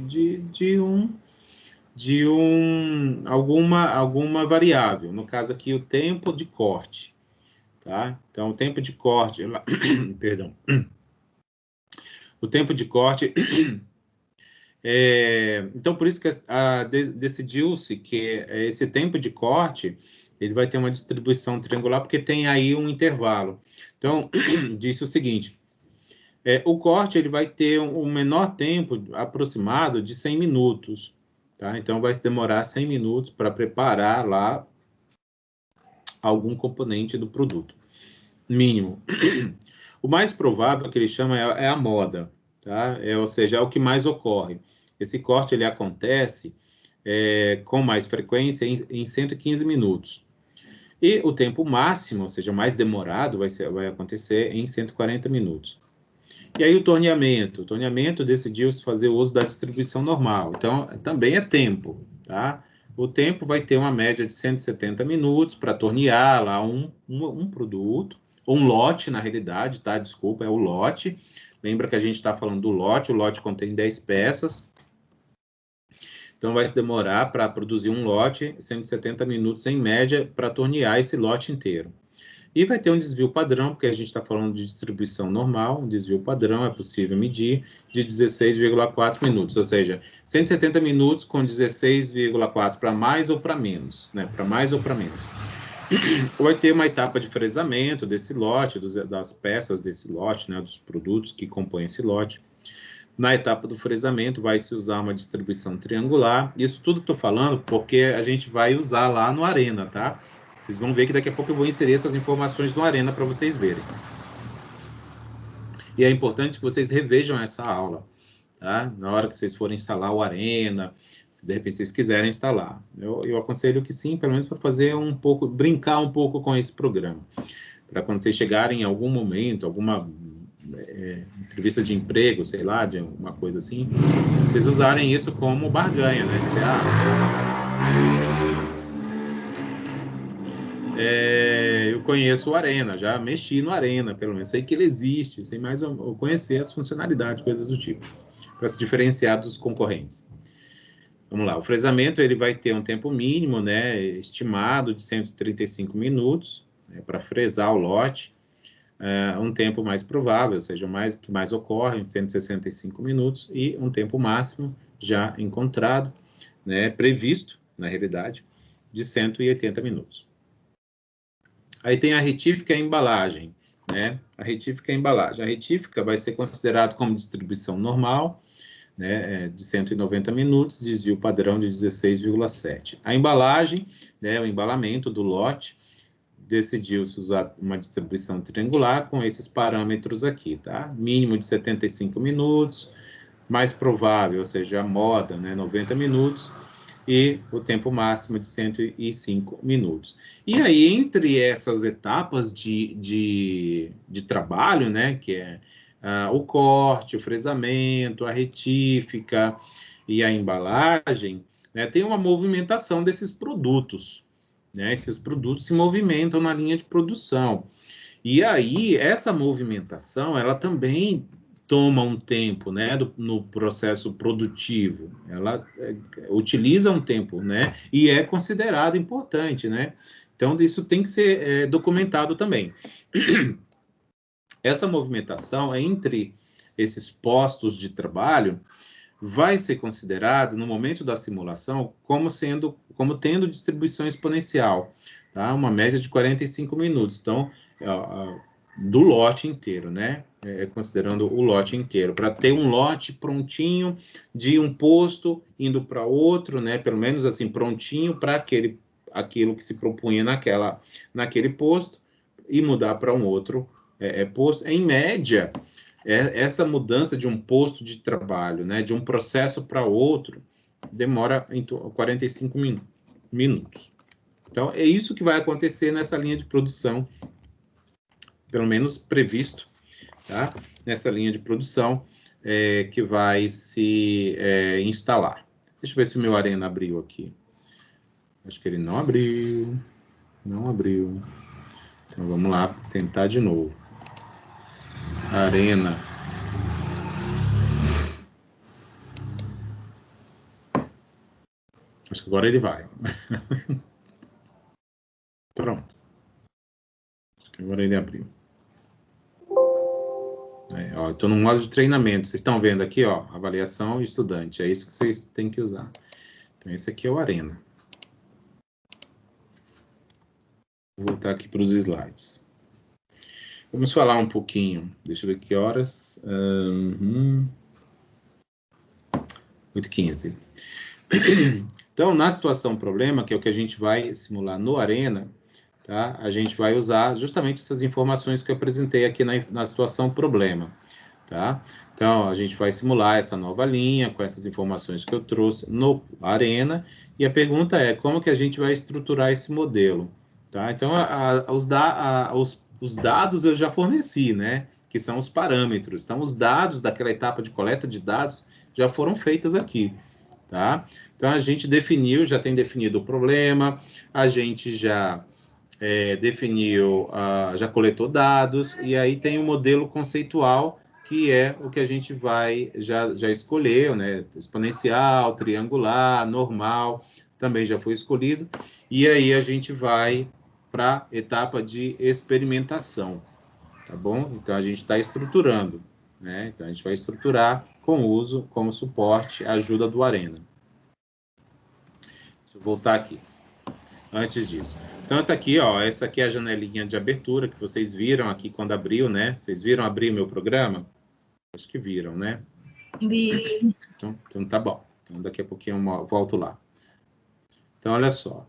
alguma variável. No caso aqui, o tempo de corte. Tá? Então, o tempo de corte... Perdão. O tempo de corte... então, por isso que decidiu-se que esse tempo de corte ele vai ter uma distribuição triangular, porque tem aí um intervalo. Então, disse o seguinte, o corte ele vai ter um menor tempo aproximado de 100 minutos. Tá? Então, vai se demorar 100 minutos para preparar lá algum componente do produto, mínimo. O mais provável que ele chama é a moda, tá? Ou seja, é o que mais ocorre. Esse corte ele acontece com mais frequência em 115 minutos. E o tempo máximo, ou seja, mais demorado, vai acontecer em 140 minutos. E aí o torneamento. O torneamento decidiu-se fazer o uso da distribuição normal. Então, também é tempo, tá? O tempo vai ter uma média de 170 minutos para tornear lá um produto, ou um lote, na realidade, tá? Desculpa, é o lote. Lembra que a gente está falando do lote, o lote contém 10 peças. Então, vai se demorar para produzir um lote, 170 minutos em média, para tornear esse lote inteiro. E vai ter um desvio padrão, porque a gente está falando de distribuição normal, um desvio padrão é possível medir de 16,4 minutos, ou seja, 170 minutos com 16,4 para mais ou para menos, né? Para mais ou para menos. Vai ter uma etapa de fresamento desse lote, das peças desse lote, né? Dos produtos que compõem esse lote. Na etapa do fresamento, vai se usar uma distribuição triangular. Isso tudo estou falando porque a gente vai usar lá no Arena, tá? Vocês vão ver que daqui a pouco eu vou inserir essas informações no Arena para vocês verem. E é importante que vocês revejam essa aula, tá? Na hora que vocês forem instalar o Arena, se de repente vocês quiserem instalar. Eu aconselho que sim, pelo menos para fazer brincar um pouco com esse programa. Para quando vocês chegarem em algum momento, alguma entrevista de emprego, sei lá, de uma coisa assim, vocês usarem isso como barganha, né? Eu conheço o Arena, já mexi no Arena, pelo menos sei que ele existe, sei mais ou conhecer as funcionalidades, coisas do tipo, para se diferenciar dos concorrentes. Vamos lá, o fresamento ele vai ter um tempo mínimo, né, estimado de 135 minutos, né, para fresar o lote. Um tempo mais provável, ou seja, que mais ocorre, em 165 minutos, e um tempo máximo já encontrado, né, previsto, na realidade, de 180 minutos. Aí tem a retífica e a embalagem, né? A retífica e a embalagem. A retífica vai ser considerado como distribuição normal, né, de 190 minutos, desvio padrão de 16,7. A embalagem, né, o embalamento do lote, decidiu-se usar uma distribuição triangular com esses parâmetros aqui, tá? Mínimo de 75 minutos, mais provável, ou seja, a moda, né, 90 minutos, e o tempo máximo de 105 minutos. E aí, entre essas etapas de trabalho, né, que é o corte, o fresamento, a retífica e a embalagem, né, tem uma movimentação desses produtos, né? Esses produtos se movimentam na linha de produção. E aí, essa movimentação, ela também toma um tempo, né, no processo produtivo. Ela utiliza um tempo, né, e é considerado importante, né? Então, isso tem que ser documentado também. Essa movimentação entre esses postos de trabalho vai ser considerado, no momento da simulação, como tendo distribuição exponencial, tá? Uma média de 45 minutos. Então, do lote inteiro, né? Considerando o lote inteiro, para ter um lote prontinho de um posto indo para outro, né? Pelo menos assim, prontinho para aquilo que se propunha naquele posto e mudar para um outro posto, em média, essa mudança de um posto de trabalho, né, de um processo para outro, demora em 45 minutos. Então, é isso que vai acontecer nessa linha de produção, pelo menos previsto, tá? Nessa linha de produção que vai se instalar. Deixa eu ver se o meu Arena abriu aqui. Acho que ele não abriu. Não abriu. Então, vamos lá tentar de novo. Arena. Acho que agora ele vai. Pronto. Acho que agora ele abriu. Estou no modo de treinamento. Vocês estão vendo aqui, ó, avaliação e estudante. É isso que vocês têm que usar. Então, esse aqui é o Arena. Vou voltar aqui para os slides. Vamos falar um pouquinho. Deixa eu ver que horas. 8h15. Então, na situação problema, que é o que a gente vai simular no Arena, tá? A gente vai usar justamente essas informações que eu apresentei aqui na situação problema, tá? Então, a gente vai simular essa nova linha com essas informações que eu trouxe no Arena, e a pergunta é, como que a gente vai estruturar esse modelo, tá? Então, os dados eu já forneci, né? Que são os parâmetros. Então, os dados daquela etapa de coleta de dados já foram feitos aqui, tá? Então, a gente definiu, já tem definido o problema, a gente já definiu, já coletou dados, e aí tem o modelo conceitual, que é o que a gente vai, já escolheu, né? Exponencial, triangular, normal, também já foi escolhido, e aí a gente vai para a etapa de experimentação, tá bom? Então, a gente está estruturando, né? Então, a gente vai estruturar com uso, como suporte, a ajuda do Arena. Deixa eu voltar aqui, antes disso. Então, tá aqui, ó, essa aqui é a janelinha de abertura que vocês viram aqui quando abriu, né? Vocês viram abrir meu programa? Acho que viram, né? Vi. Então tá bom. Então, daqui a pouquinho eu volto lá. Então, olha só.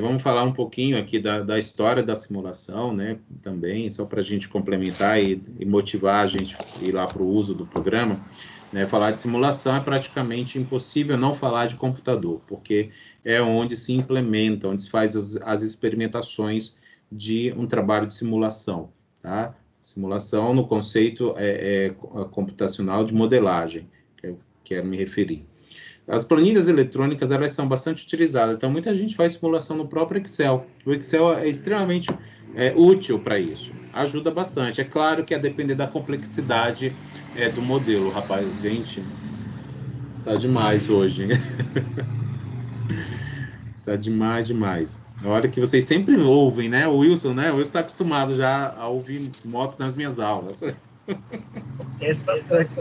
Vamos falar um pouquinho aqui da história da simulação, né? Também, só para a gente complementar e motivar a gente a ir lá para o uso do programa. Né? Falar de simulação é praticamente impossível não falar de computador, porque é onde se implementa, onde se faz as experimentações de um trabalho de simulação, tá? Simulação no conceito computacional de modelagem, que eu quero me referir. As planilhas eletrônicas, elas são bastante utilizadas, então muita gente faz simulação no próprio Excel. O Excel é extremamente útil para isso, ajuda bastante. É claro que a depender da complexidade do modelo, rapaz, gente, tá demais hoje, hein? Tá demais. Olha que vocês sempre ouvem, né? O Wilson, né? O Wilson está acostumado já a ouvir moto nas minhas aulas. Esse bastante.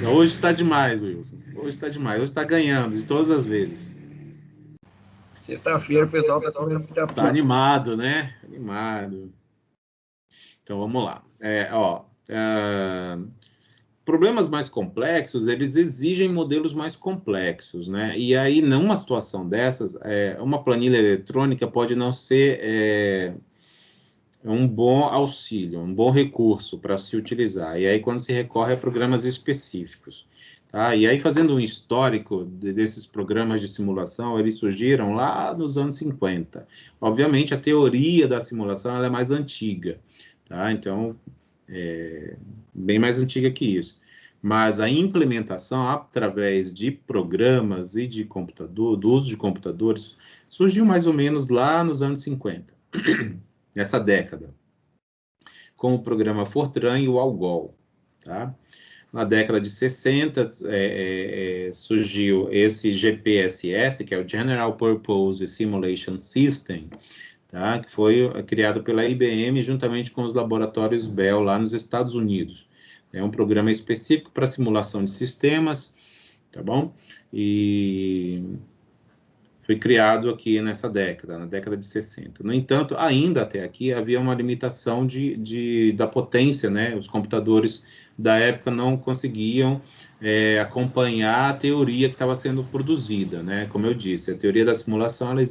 Hoje está demais, Wilson. Hoje está demais. Hoje está ganhando de todas as vezes. Sexta-feira o pessoal está comendo muita Tá animado, né? Animado. Então vamos lá. Problemas mais complexos, eles exigem modelos mais complexos, né? E aí, numa situação dessas, uma planilha eletrônica pode não ser um bom auxílio, um bom recurso para se utilizar. E aí, quando se recorre a programas específicos. Tá? E aí, fazendo um histórico desses programas de simulação, eles surgiram lá nos anos 50. Obviamente, a teoria da simulação ela é mais antiga, tá? Então, bem mais antiga que isso. Mas a implementação através de programas e de computador, do uso de computadores, surgiu mais ou menos lá nos anos 50, nessa década, com o programa Fortran e o Algol, tá? Na década de 60, surgiu esse GPSS, que é o General Purpose Simulation System, tá? Que foi criado pela IBM juntamente com os laboratórios Bell lá nos Estados Unidos. É um programa específico para simulação de sistemas, tá bom? E foi criado aqui nessa década, na década de 60. No entanto, ainda até aqui, havia uma limitação da potência, né? Os computadores da época não conseguiam acompanhar a teoria que estava sendo produzida, né? Como eu disse, a teoria da simulação, ela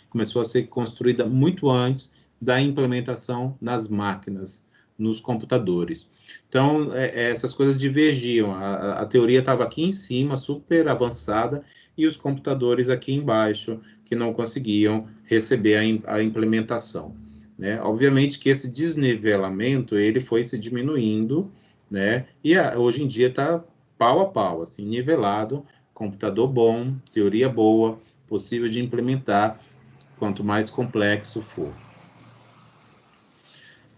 começou a ser construída muito antes da implementação nas máquinas, nos computadores. Então, essas coisas divergiam. A teoria estava aqui em cima, super avançada, e os computadores aqui embaixo, que não conseguiam receber a implementação, né? Obviamente que esse desnivelamento, ele foi se diminuindo, né? E hoje em dia está pau a pau, assim, nivelado, computador bom, teoria boa, possível de implementar, quanto mais complexo for.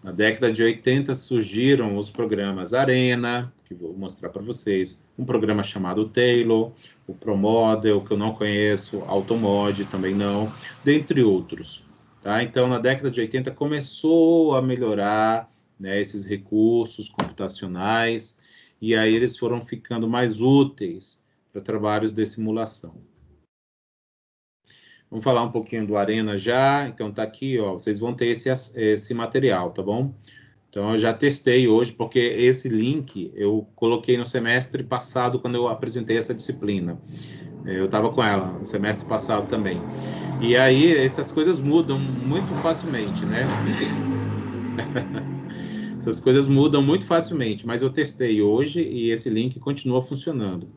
Na década de 80 surgiram os programas Arena, que vou mostrar para vocês, um programa chamado Taylor, o ProModel, que eu não conheço, AutoMod também não, dentre outros. Tá? Então, na década de 80 começou a melhorar, né, esses recursos computacionais, e aí eles foram ficando mais úteis para trabalhos de simulação. Vamos falar um pouquinho do Arena já. Então, tá aqui, ó. Vocês vão ter esse material, tá bom? Então, eu já testei hoje, porque esse link eu coloquei no semestre passado, quando eu apresentei essa disciplina. Eu estava com ela no semestre passado também. E aí, essas coisas mudam muito facilmente, né? Essas coisas mudam muito facilmente, mas eu testei hoje e esse link continua funcionando.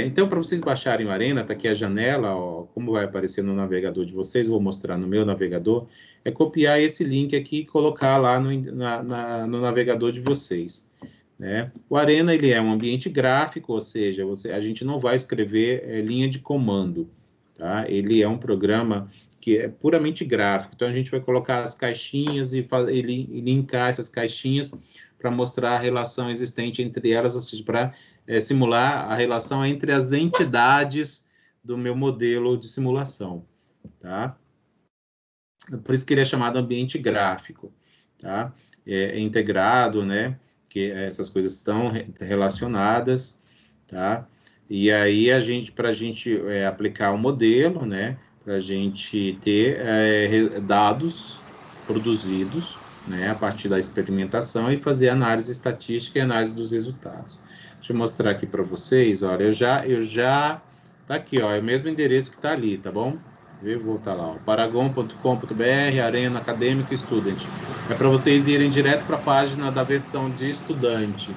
Então, para vocês baixarem o Arena, está aqui a janela, ó, como vai aparecer no navegador de vocês, vou mostrar no meu navegador, é copiar esse link aqui e colocar lá no navegador de vocês, né? O Arena, ele é um ambiente gráfico, ou seja, a gente não vai escrever linha de comando, tá? Ele é um programa que é puramente gráfico, então a gente vai colocar as caixinhas e linkar essas caixinhas para mostrar a relação existente entre elas, ou seja, para simular a relação entre as entidades do meu modelo de simulação, tá? Por isso que ele é chamado ambiente gráfico, tá? É integrado, né? Que essas coisas estão relacionadas, tá? E aí, para a gente aplicar o modelo, né? Para a gente ter dados produzidos, né? A partir da experimentação e fazer análise estatística e análise dos resultados. Deixa eu mostrar aqui para vocês, olha, eu já tá aqui, ó, é o mesmo endereço que está ali, tá bom? Vou voltar lá, paragon.com.br, Arena Acadêmico Student. É para vocês irem direto para a página da versão de estudante,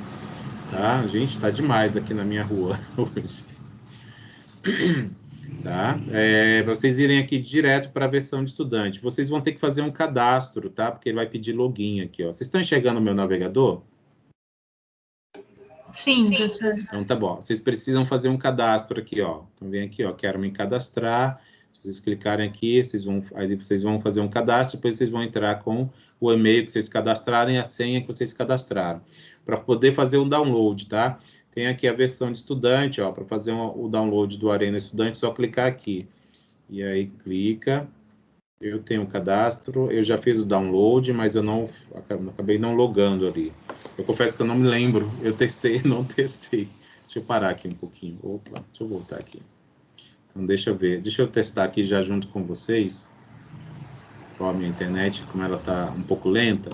tá? Gente, tá demais aqui na minha rua hoje. Tá? Para vocês irem aqui direto para a versão de estudante. Vocês vão ter que fazer um cadastro, tá? Porque ele vai pedir login aqui, ó. Vocês estão enxergando o meu navegador? Sim, professor. Então tá bom. Vocês precisam fazer um cadastro aqui, ó. Então vem aqui, ó. Quero me cadastrar. Se vocês clicarem aqui, aí vocês vão fazer um cadastro, depois vocês vão entrar com o e-mail que vocês cadastraram e a senha que vocês cadastraram, para poder fazer um download, tá? Tem aqui a versão de estudante, ó, para fazer o download do Arena Estudante, só clicar aqui. E aí clica. Eu tenho um cadastro, eu já fiz o download, mas eu acabei não logando ali. Eu confesso que eu não me lembro, eu testei, não testei. Deixa eu parar aqui um pouquinho. Opa, deixa eu voltar aqui. Então, deixa eu ver. Deixa eu testar aqui já junto com vocês. Ó, a minha internet, como ela está um pouco lenta.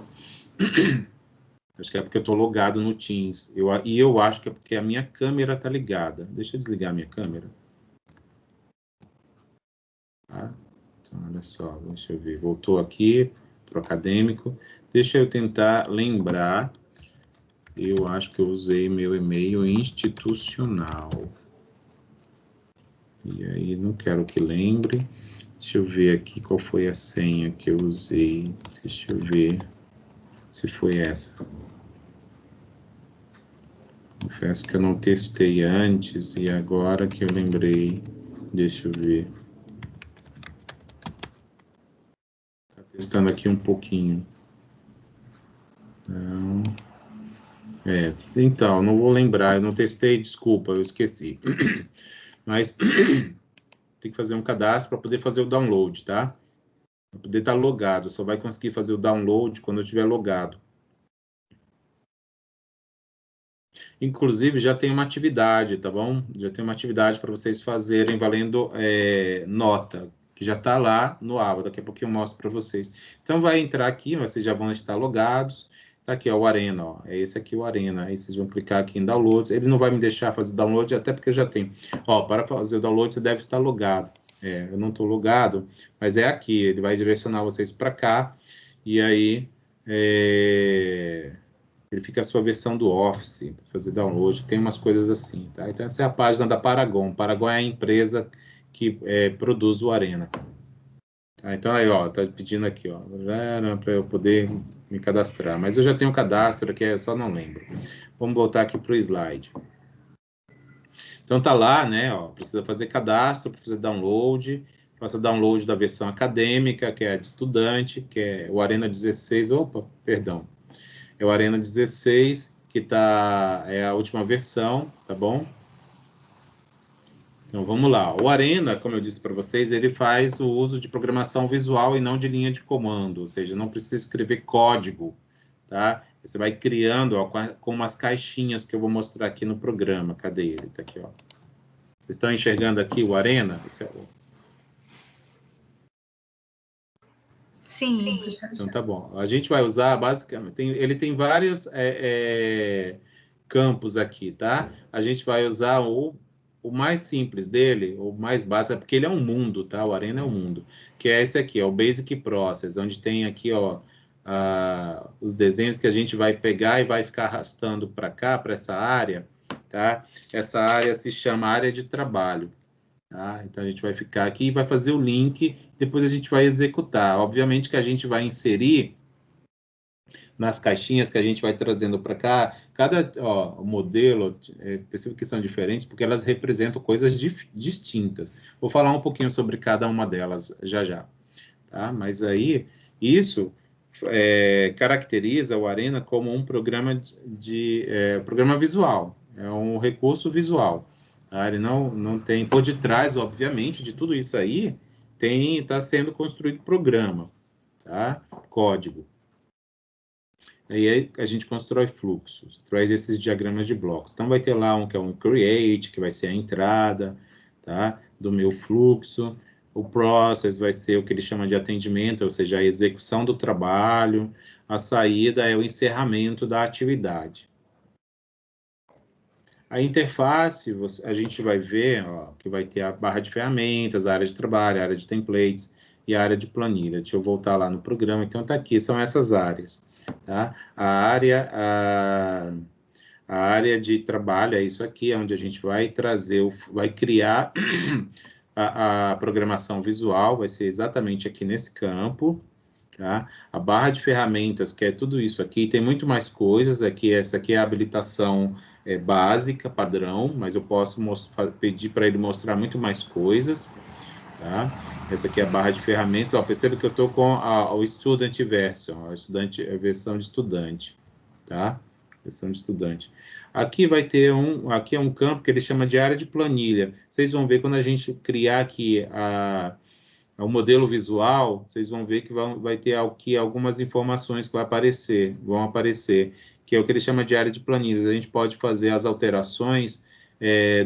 Acho que é porque eu estou logado no Teams. E eu acho que é porque a minha câmera está ligada. Deixa eu desligar a minha câmera. Tá? Então, olha só, deixa eu ver. Voltou aqui para o acadêmico. Deixa eu tentar lembrar. Eu acho que eu usei meu e-mail institucional. E aí, não quero que lembre. Deixa eu ver aqui qual foi a senha que eu usei. Deixa eu ver se foi essa. Confesso que eu não testei antes e agora que eu lembrei. Deixa eu ver. Tá testando aqui um pouquinho. Então, não vou lembrar. Eu não testei, desculpa, eu esqueci. Mas tem que fazer um cadastro para poder fazer o download, tá? Para poder estar logado. Só vai conseguir fazer o download quando eu estiver logado. Inclusive, já tem uma atividade, tá bom? Já tem uma atividade para vocês fazerem valendo nota, que já está lá no Ava. Daqui a pouquinho eu mostro para vocês. Então, vai entrar aqui, vocês já vão estar logados. Tá aqui, ó, o Arena, ó. É esse aqui o Arena. Aí vocês vão clicar aqui em downloads. Ele não vai me deixar fazer download, até porque eu já tenho. Ó, para fazer o download, você deve estar logado. eu não estou logado, mas é aqui, ele vai direcionar vocês para cá, e aí verifica a sua versão do Office, fazer download, tem umas coisas assim, tá? Então essa é a página da Paragon. Paragon é a empresa que produz o Arena. Tá? Então aí, ó, tá pedindo aqui, ó, para eu poder me cadastrar, mas eu já tenho um cadastro aqui, eu só não lembro. Vamos voltar aqui para o slide. Então tá lá, né, ó, precisa fazer cadastro, precisa download, faça download da versão acadêmica, que é a de estudante, que é o Arena 16, é o Arena 16, que é a última versão, tá bom? Então vamos lá. O Arena, como eu disse para vocês, ele faz o uso de programação visual e não de linha de comando, ou seja, não precisa escrever código, tá? Você vai criando, ó, com umas caixinhas que eu vou mostrar aqui no programa. Cadê ele? Tá aqui, ó. Vocês estão enxergando aqui o Arena? Esse é o... Sim. Então tá bom. A gente vai usar basicamente, ele tem vários campos aqui, tá? A gente vai usar o mais simples dele, o mais básico, porque ele é um mundo, tá? O Arena é um mundo, que é esse aqui, é o Basic Process, onde tem aqui, ó, os desenhos que a gente vai pegar e vai ficar arrastando para cá, para essa área, tá? Essa área se chama área de trabalho. Tá? Então, a gente vai ficar aqui e vai fazer o link, depois a gente vai executar. Obviamente que a gente vai inserir nas caixinhas que a gente vai trazendo para cá, cada modelo, percebo que são diferentes, porque elas representam coisas distintas. Vou falar um pouquinho sobre cada uma delas já. Tá? Mas aí, isso caracteriza o Arena como um programa programa visual, é um recurso visual. Tá? Ele não tem, por detrás, obviamente, de tudo isso aí, está sendo construído programa, tá? Código. Aí a gente constrói fluxos, traz esses diagramas de blocos. Então, vai ter lá um que é um create, que vai ser a entrada, tá? Do meu fluxo. O process vai ser o que ele chama de atendimento, ou seja, a execução do trabalho. A saída é o encerramento da atividade. A interface, a gente vai ver, ó, que vai ter a barra de ferramentas, a área de trabalho, a área de templates e a área de planilha. Deixa eu voltar lá no programa. Então, tá aqui, são essas áreas. Tá? A área de trabalho é isso aqui, onde a gente vai vai criar a programação visual, vai ser exatamente aqui nesse campo. Tá? A barra de ferramentas, que é tudo isso aqui, tem muito mais coisas aqui. Essa aqui é a habilitação básica, padrão, mas eu posso pedir para ele mostrar muito mais coisas. Tá? Essa aqui é a barra de ferramentas. Ó, perceba que eu estou com o Student Version, a versão de estudante. Tá? Versão de estudante. Aqui vai ter aqui é um campo que ele chama de área de planilha. Vocês vão ver quando a gente criar aqui o modelo visual, vocês vão ver que vai ter aqui algumas informações que vão aparecer, que é o que ele chama de área de planilhas. A gente pode fazer as alterações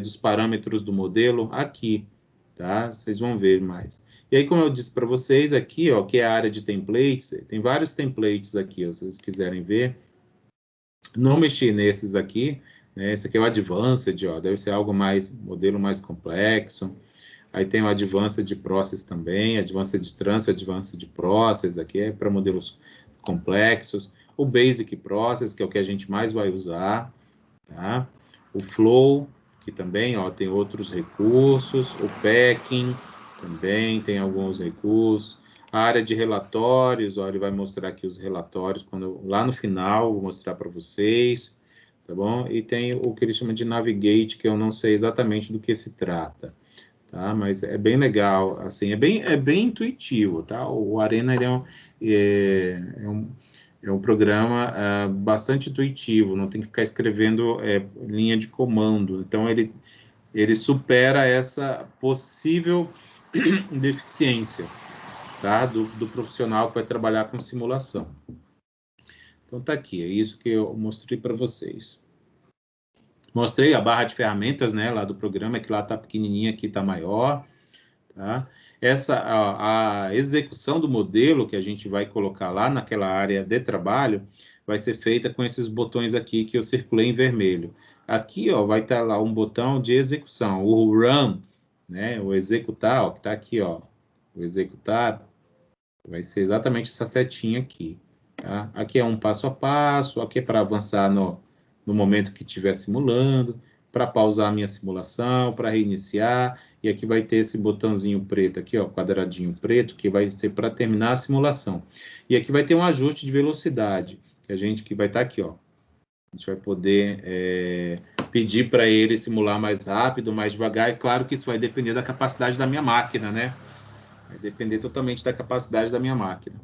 dos parâmetros do modelo aqui. Tá? Vocês vão ver mais. E aí, como eu disse para vocês aqui, ó, que é a área de templates, tem vários templates aqui, ó, se vocês quiserem ver. Não mexi nesses aqui, né? Esse aqui é o Advanced, ó, deve ser algo modelo mais complexo. Aí tem o Advanced Process também, Advanced Transfer, Advanced Process, aqui é para modelos complexos. O Basic Process, que é o que a gente mais vai usar, tá? O Flow, que também, ó, tem outros recursos. O Packing também tem alguns recursos. A área de relatórios, ó, ele vai mostrar aqui os relatórios, lá no final, vou mostrar para vocês, tá bom? E tem o que ele chama de Navigate, que eu não sei exatamente do que se trata, tá? Mas é bem legal, assim, é bem intuitivo, tá? O Arena, ele é um programa bastante intuitivo, não tem que ficar escrevendo linha de comando. Então, ele supera essa possível deficiência, tá? Do profissional que vai trabalhar com simulação. Então, tá aqui, é isso que eu mostrei para vocês. Mostrei a barra de ferramentas, né, lá do programa, que lá tá pequenininha, aqui tá maior, tá? A execução do modelo que a gente vai colocar lá naquela área de trabalho vai ser feita com esses botões aqui que eu circulei em vermelho. Aqui, ó, vai estar lá um botão de execução, o Run, né? O executar, ó, que está aqui, ó, o executar vai ser exatamente essa setinha aqui, tá? Aqui é um passo a passo, aqui é para avançar no momento que estiver simulando, para pausar a minha simulação, para reiniciar, e aqui vai ter esse botãozinho preto aqui, ó, quadradinho preto, que vai ser para terminar a simulação. E aqui vai ter um ajuste de velocidade, que vai estar aqui, ó. A gente vai poder pedir para ele simular mais rápido, mais devagar, e claro que isso vai depender da capacidade da minha máquina, né? Vai depender totalmente da capacidade da minha máquina.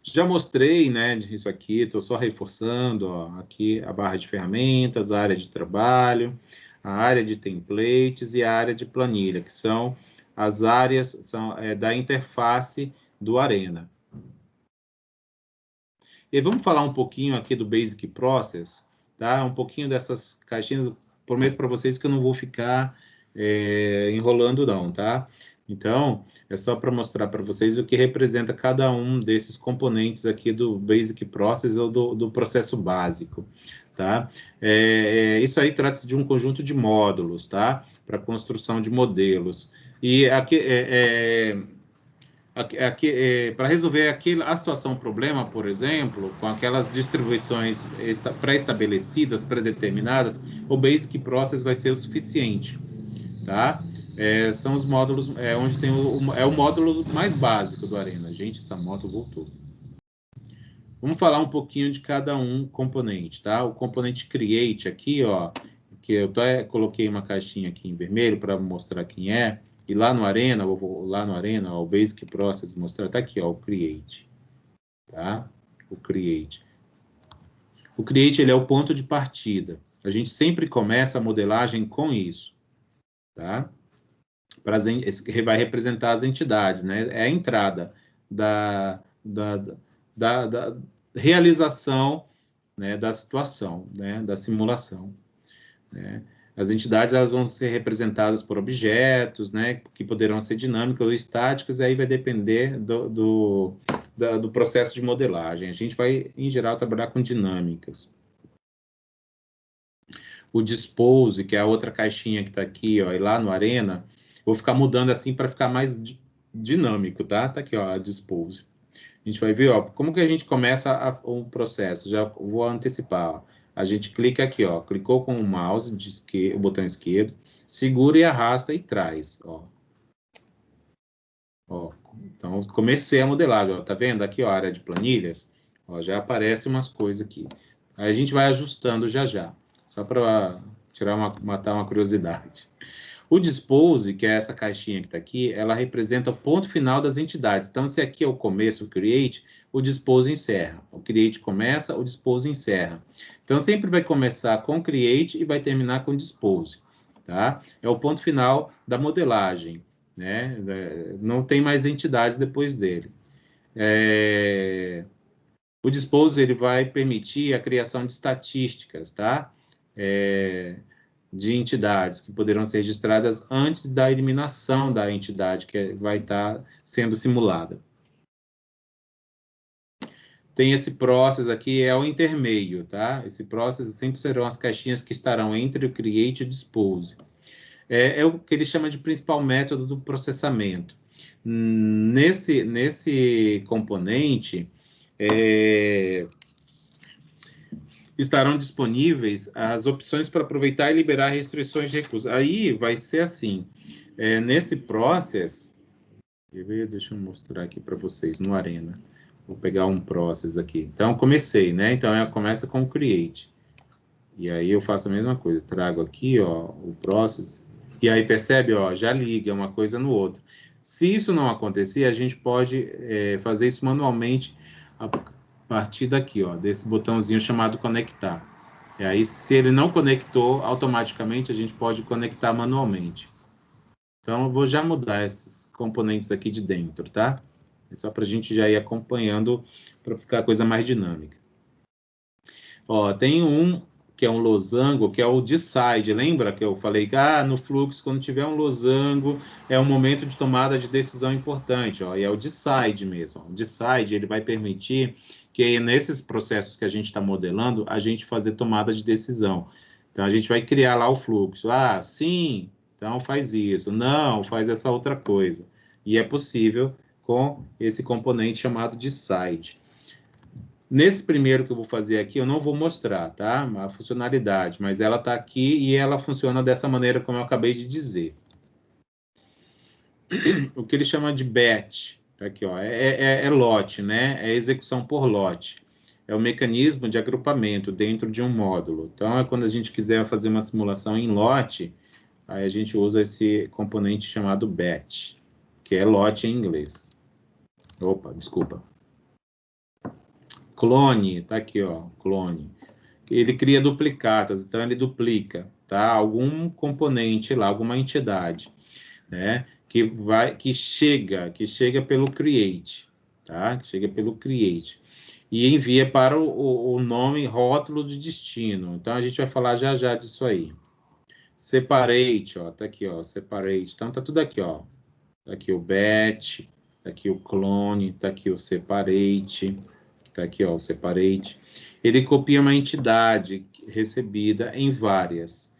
Já mostrei, né, isso aqui, estou só reforçando, ó, aqui a barra de ferramentas, a área de trabalho, a área de templates e a área de planilha, que são as áreas da interface do Arena. E vamos falar um pouquinho aqui do Basic Process, tá? Um pouquinho dessas caixinhas, prometo para vocês que eu não vou ficar enrolando não, tá? Então, é só para mostrar para vocês o que representa cada um desses componentes aqui do Basic Process ou do processo básico, tá? Isso aí trata-se de um conjunto de módulos, tá? Para construção de modelos. E aqui, para resolver a situação problema, por exemplo, com aquelas distribuições pré-estabelecidas, pré-determinadas, o Basic Process vai ser o suficiente, tá? São os módulos, onde tem o módulo mais básico do Arena. Gente, essa moto voltou. Vamos falar um pouquinho de cada um componente, tá? O componente Create aqui, ó, que eu coloquei uma caixinha aqui em vermelho para mostrar quem é. E lá no Arena, ó, o Basic Process, mostrar, tá aqui, ó, o Create, tá? O Create. O Create, ele é o ponto de partida. A gente sempre começa a modelagem com isso, tá? Vai representar as entidades, né? É a entrada da realização, né, da situação, né, da simulação, né? As entidades, elas vão ser representadas por objetos, né, que poderão ser dinâmicos ou estáticos, e aí vai depender do processo de modelagem. A gente vai, em geral, trabalhar com dinâmicas. O Dispose, que é a outra caixinha que está aqui, ó, e lá no Arena, vou ficar mudando assim para ficar mais dinâmico, tá? Tá aqui, ó, a Dispose. A gente vai ver, ó, como que a gente começa o processo. Já vou antecipar, ó. A gente clica aqui, ó, clicou com o mouse, o botão esquerdo, segura e arrasta e traz, ó. Ó, então, comecei a modelagem, ó, tá vendo aqui, ó, a área de planilhas? Ó, já aparece umas coisas aqui. Aí a gente vai ajustando já, só para matar uma curiosidade. O Dispose, que é essa caixinha que está aqui, ela representa o ponto final das entidades. Então, se aqui é o começo, o Create, o Dispose encerra. O Create começa, o Dispose encerra. Então, sempre vai começar com Create e vai terminar com Dispose, tá? É o ponto final da modelagem, né? Não tem mais entidades depois dele. O Dispose, ele vai permitir a criação de estatísticas, tá? De entidades que poderão ser registradas antes da eliminação da entidade que vai estar sendo simulada. Tem esse process aqui, é o intermeio, tá? Esse process sempre serão as caixinhas que estarão entre o Create e o Dispose. É o que ele chama de principal método do processamento. Nesse componente, estarão disponíveis as opções para aproveitar e liberar restrições de recursos. Aí vai ser assim, nesse process, deixa eu mostrar aqui para vocês no Arena. Vou pegar um process aqui. Então, comecei, né? Então, começa com o Create. E aí eu faço a mesma coisa, trago aqui, ó, o process, e aí percebe, ó, já liga uma coisa no outro. Se isso não acontecer, a gente pode fazer isso manualmente a partir daqui, ó, desse botãozinho chamado conectar. E aí, se ele não conectou, automaticamente a gente pode conectar manualmente. Então, eu vou já mudar esses componentes aqui de dentro, tá? É só para a gente já ir acompanhando para ficar a coisa mais dinâmica. Ó, tem um que é um losango, que é o decide. Lembra que eu falei que no fluxo, quando tiver um losango, é um momento de tomada de decisão importante, ó, e é o decide mesmo. O decide, ele vai permitir que nesses processos que a gente está modelando, a gente fazer tomada de decisão. Então, a gente vai criar lá o fluxo. Sim, Então, faz isso. Não, faz essa outra coisa. E é possível com esse componente chamado de side. Nesse primeiro que eu vou fazer aqui, eu não vou mostrar, tá? A funcionalidade, mas ela está aqui e ela funciona dessa maneira como eu acabei de dizer. O que ele chama de batch, tá aqui, ó, é lote, né? É execução por lote. É o mecanismo de agrupamento dentro de um módulo. Então, é quando a gente quiser fazer uma simulação em lote, aí a gente usa esse componente chamado batch, que é lote em inglês. Opa, desculpa. Clone, tá aqui, ó, clone. Ele cria duplicatas, então ele duplica, tá? Algum componente lá, alguma entidade, né? Que chega pelo create, tá? Que chega pelo create e envia para o nome rótulo de destino. Então a gente vai falar já já disso aí. Separate, ó, tá aqui, ó, separate. Então tá tudo aqui, ó. Tá aqui o batch, tá aqui o clone, tá aqui o separate. Tá aqui, ó, o separate. Ele copia uma entidade recebida em várias.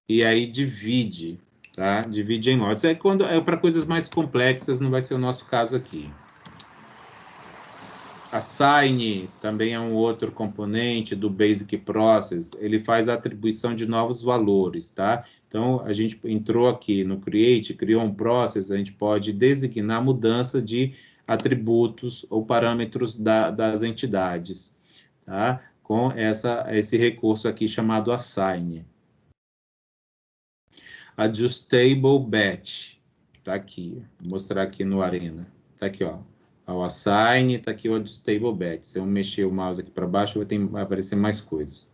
E aí divide, tá? Divide em lotes. Quando é para coisas mais complexas, não vai ser o nosso caso aqui. Assign também é um outro componente do Basic Process. Ele faz a atribuição de novos valores, tá? Então, a gente entrou aqui no Create, criou um process, a gente pode designar mudança de atributos ou parâmetros das entidades, tá? Com esse recurso aqui chamado assign. Adjustable batch, tá aqui, vou mostrar aqui no Arena, tá aqui, ó, o assign, tá aqui o adjustable batch. Se eu mexer o mouse aqui para baixo, vai aparecer mais coisas.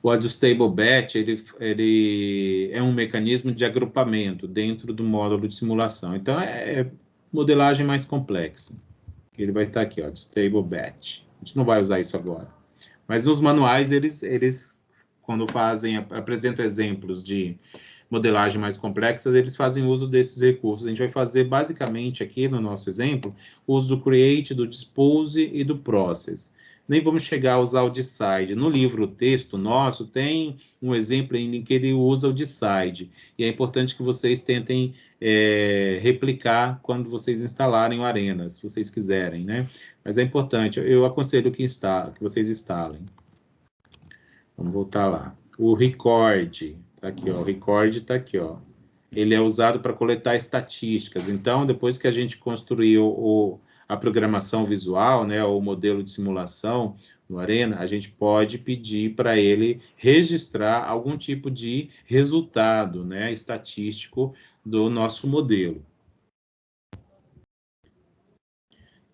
O adjustable batch, ele é um mecanismo de agrupamento dentro do módulo de simulação. Então, é modelagem mais complexa. Ele vai estar aqui, ó, adjustable batch. A gente não vai usar isso agora. Mas nos manuais, eles quando apresentam exemplos de modelagem mais complexas, eles fazem uso desses recursos. A gente vai fazer, basicamente, aqui no nosso exemplo, o uso do create, do dispose e do process. Nem vamos chegar a usar o decide. No livro, o texto nosso, tem um exemplo ainda em que ele usa o decide. E é importante que vocês tentem replicar quando vocês instalarem o Arena, se vocês quiserem, né? Mas é importante, eu aconselho que vocês instalem. Vamos voltar lá. O record, tá aqui, ó. O record tá aqui, ó. Ele é usado para coletar estatísticas. Então, depois que a gente construiu a programação visual, né, o modelo de simulação no Arena, a gente pode pedir para ele registrar algum tipo de resultado, né, estatístico do nosso modelo.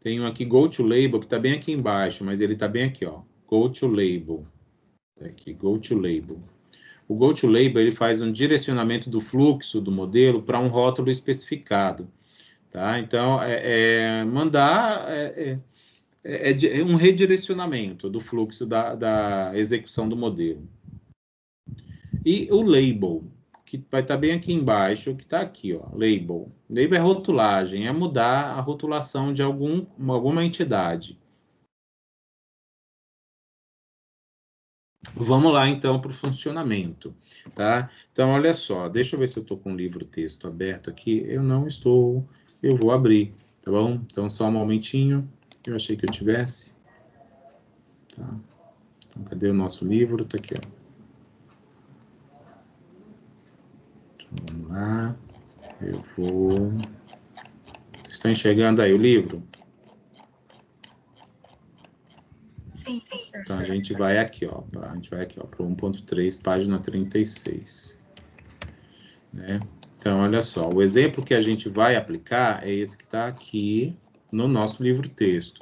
Tem um aqui, Go to Label, que está bem aqui embaixo, mas ele está bem aqui, ó. Go to Label. Tá aqui, Go to Label. O Go to Label, ele faz um direcionamento do fluxo do modelo para um rótulo especificado. Tá? Então, mandar um redirecionamento do fluxo da execução do modelo. E o label, que vai estar bem aqui embaixo, que está aqui, ó, label. Label é rotulagem, é mudar a rotulação de alguma entidade. Vamos lá, então, para o funcionamento, tá? Então, olha só, deixa eu ver se eu estou com o livro-texto aberto aqui. Eu não estou, eu vou abrir, tá bom? Então, só um momentinho, eu achei que eu tivesse. Tá? Então, cadê o nosso livro? Tá aqui, ó. Vamos lá, eu vou... Vocês estão enxergando aí o livro? Sim, sim. Então, a gente vai aqui, ó, para 1.3, página 36. Né? Então, olha só, o exemplo que a gente vai aplicar é esse que está aqui no nosso livro-texto.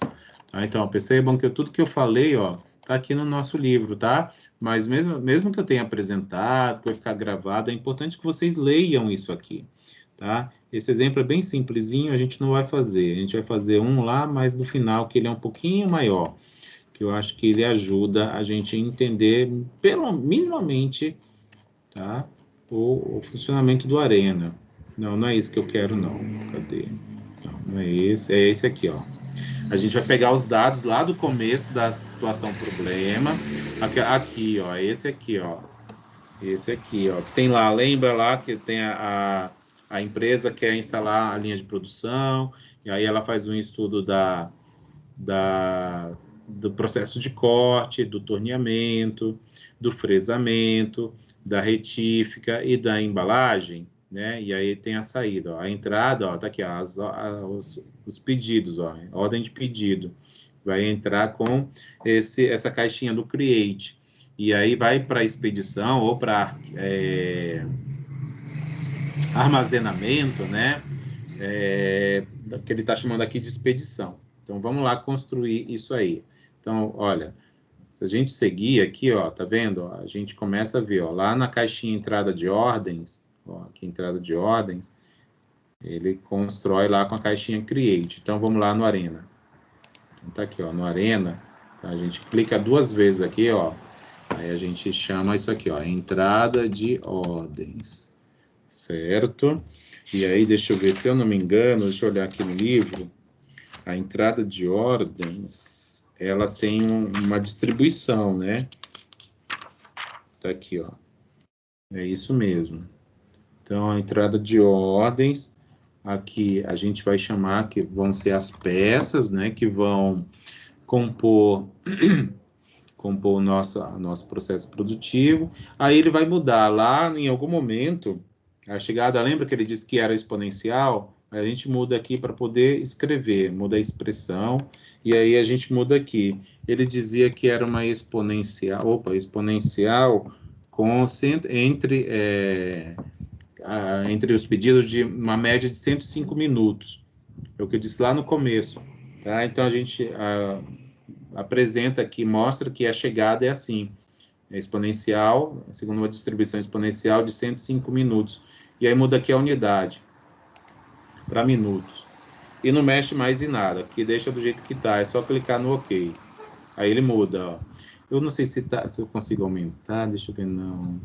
Tá? Então, percebam que tudo que eu falei, ó, está aqui no nosso livro, tá? Mas mesmo que eu tenha apresentado, que vai ficar gravado, é importante que vocês leiam isso aqui, tá? Esse exemplo é bem simplesinho, a gente não vai fazer. A gente vai fazer um lá, mas no final, que ele é um pouquinho maior, que eu acho que ele ajuda a gente a entender, minimamente, tá? O funcionamento do Arena. Não é isso que eu quero, não. Cadê? Não é esse. É esse aqui, ó. A gente vai pegar os dados lá do começo da situação problema. Aqui, ó. Esse aqui, ó. Esse aqui, ó, que tem lá, lembra lá que tem a empresa quer instalar a linha de produção, e aí ela faz um estudo do processo de corte, do torneamento, do fresamento, da retífica e da embalagem, né? E aí tem a saída, ó. A entrada, ó, tá aqui, ó, os pedidos, ó, ordem de pedido. Vai entrar com essa caixinha do Create. E aí vai para expedição ou para armazenamento, né? Que ele está chamando aqui de expedição. Então, vamos lá construir isso aí. Então, olha, se a gente seguir aqui, ó, tá vendo? Ó, a gente começa a ver, ó, lá na caixinha entrada de ordens, ó, aqui entrada de ordens, ele constrói lá com a caixinha Create. Então, vamos lá no Arena. Então, tá aqui, ó, no Arena. Então, a gente clica 2 vezes aqui, ó. Aí a gente chama isso aqui, ó, entrada de ordens, certo? E aí, deixa eu ver, se eu não me engano, deixa eu olhar aqui no livro, a entrada de ordens, ela tem uma distribuição, né? Tá aqui, ó. É isso mesmo. Então, a entrada de ordens, aqui a gente vai chamar que vão ser as peças, né? Que vão compor o nosso processo produtivo. Aí ele vai mudar lá em algum momento, a chegada, lembra que ele disse que era exponencial? A gente muda aqui para poder escrever, muda a expressão, e aí a gente muda aqui. Ele dizia que era uma exponencial, entre os pedidos de uma média de 105 minutos. É o que eu disse lá no começo. Tá? Então, a gente apresenta aqui, mostra que a chegada é assim, é exponencial, segundo uma distribuição exponencial de 105 minutos. E aí muda aqui a unidade para minutos. E não mexe mais em nada, aqui deixa do jeito que está, é só clicar no OK. Aí ele muda, ó. Eu não sei se eu consigo aumentar, deixa eu ver, não.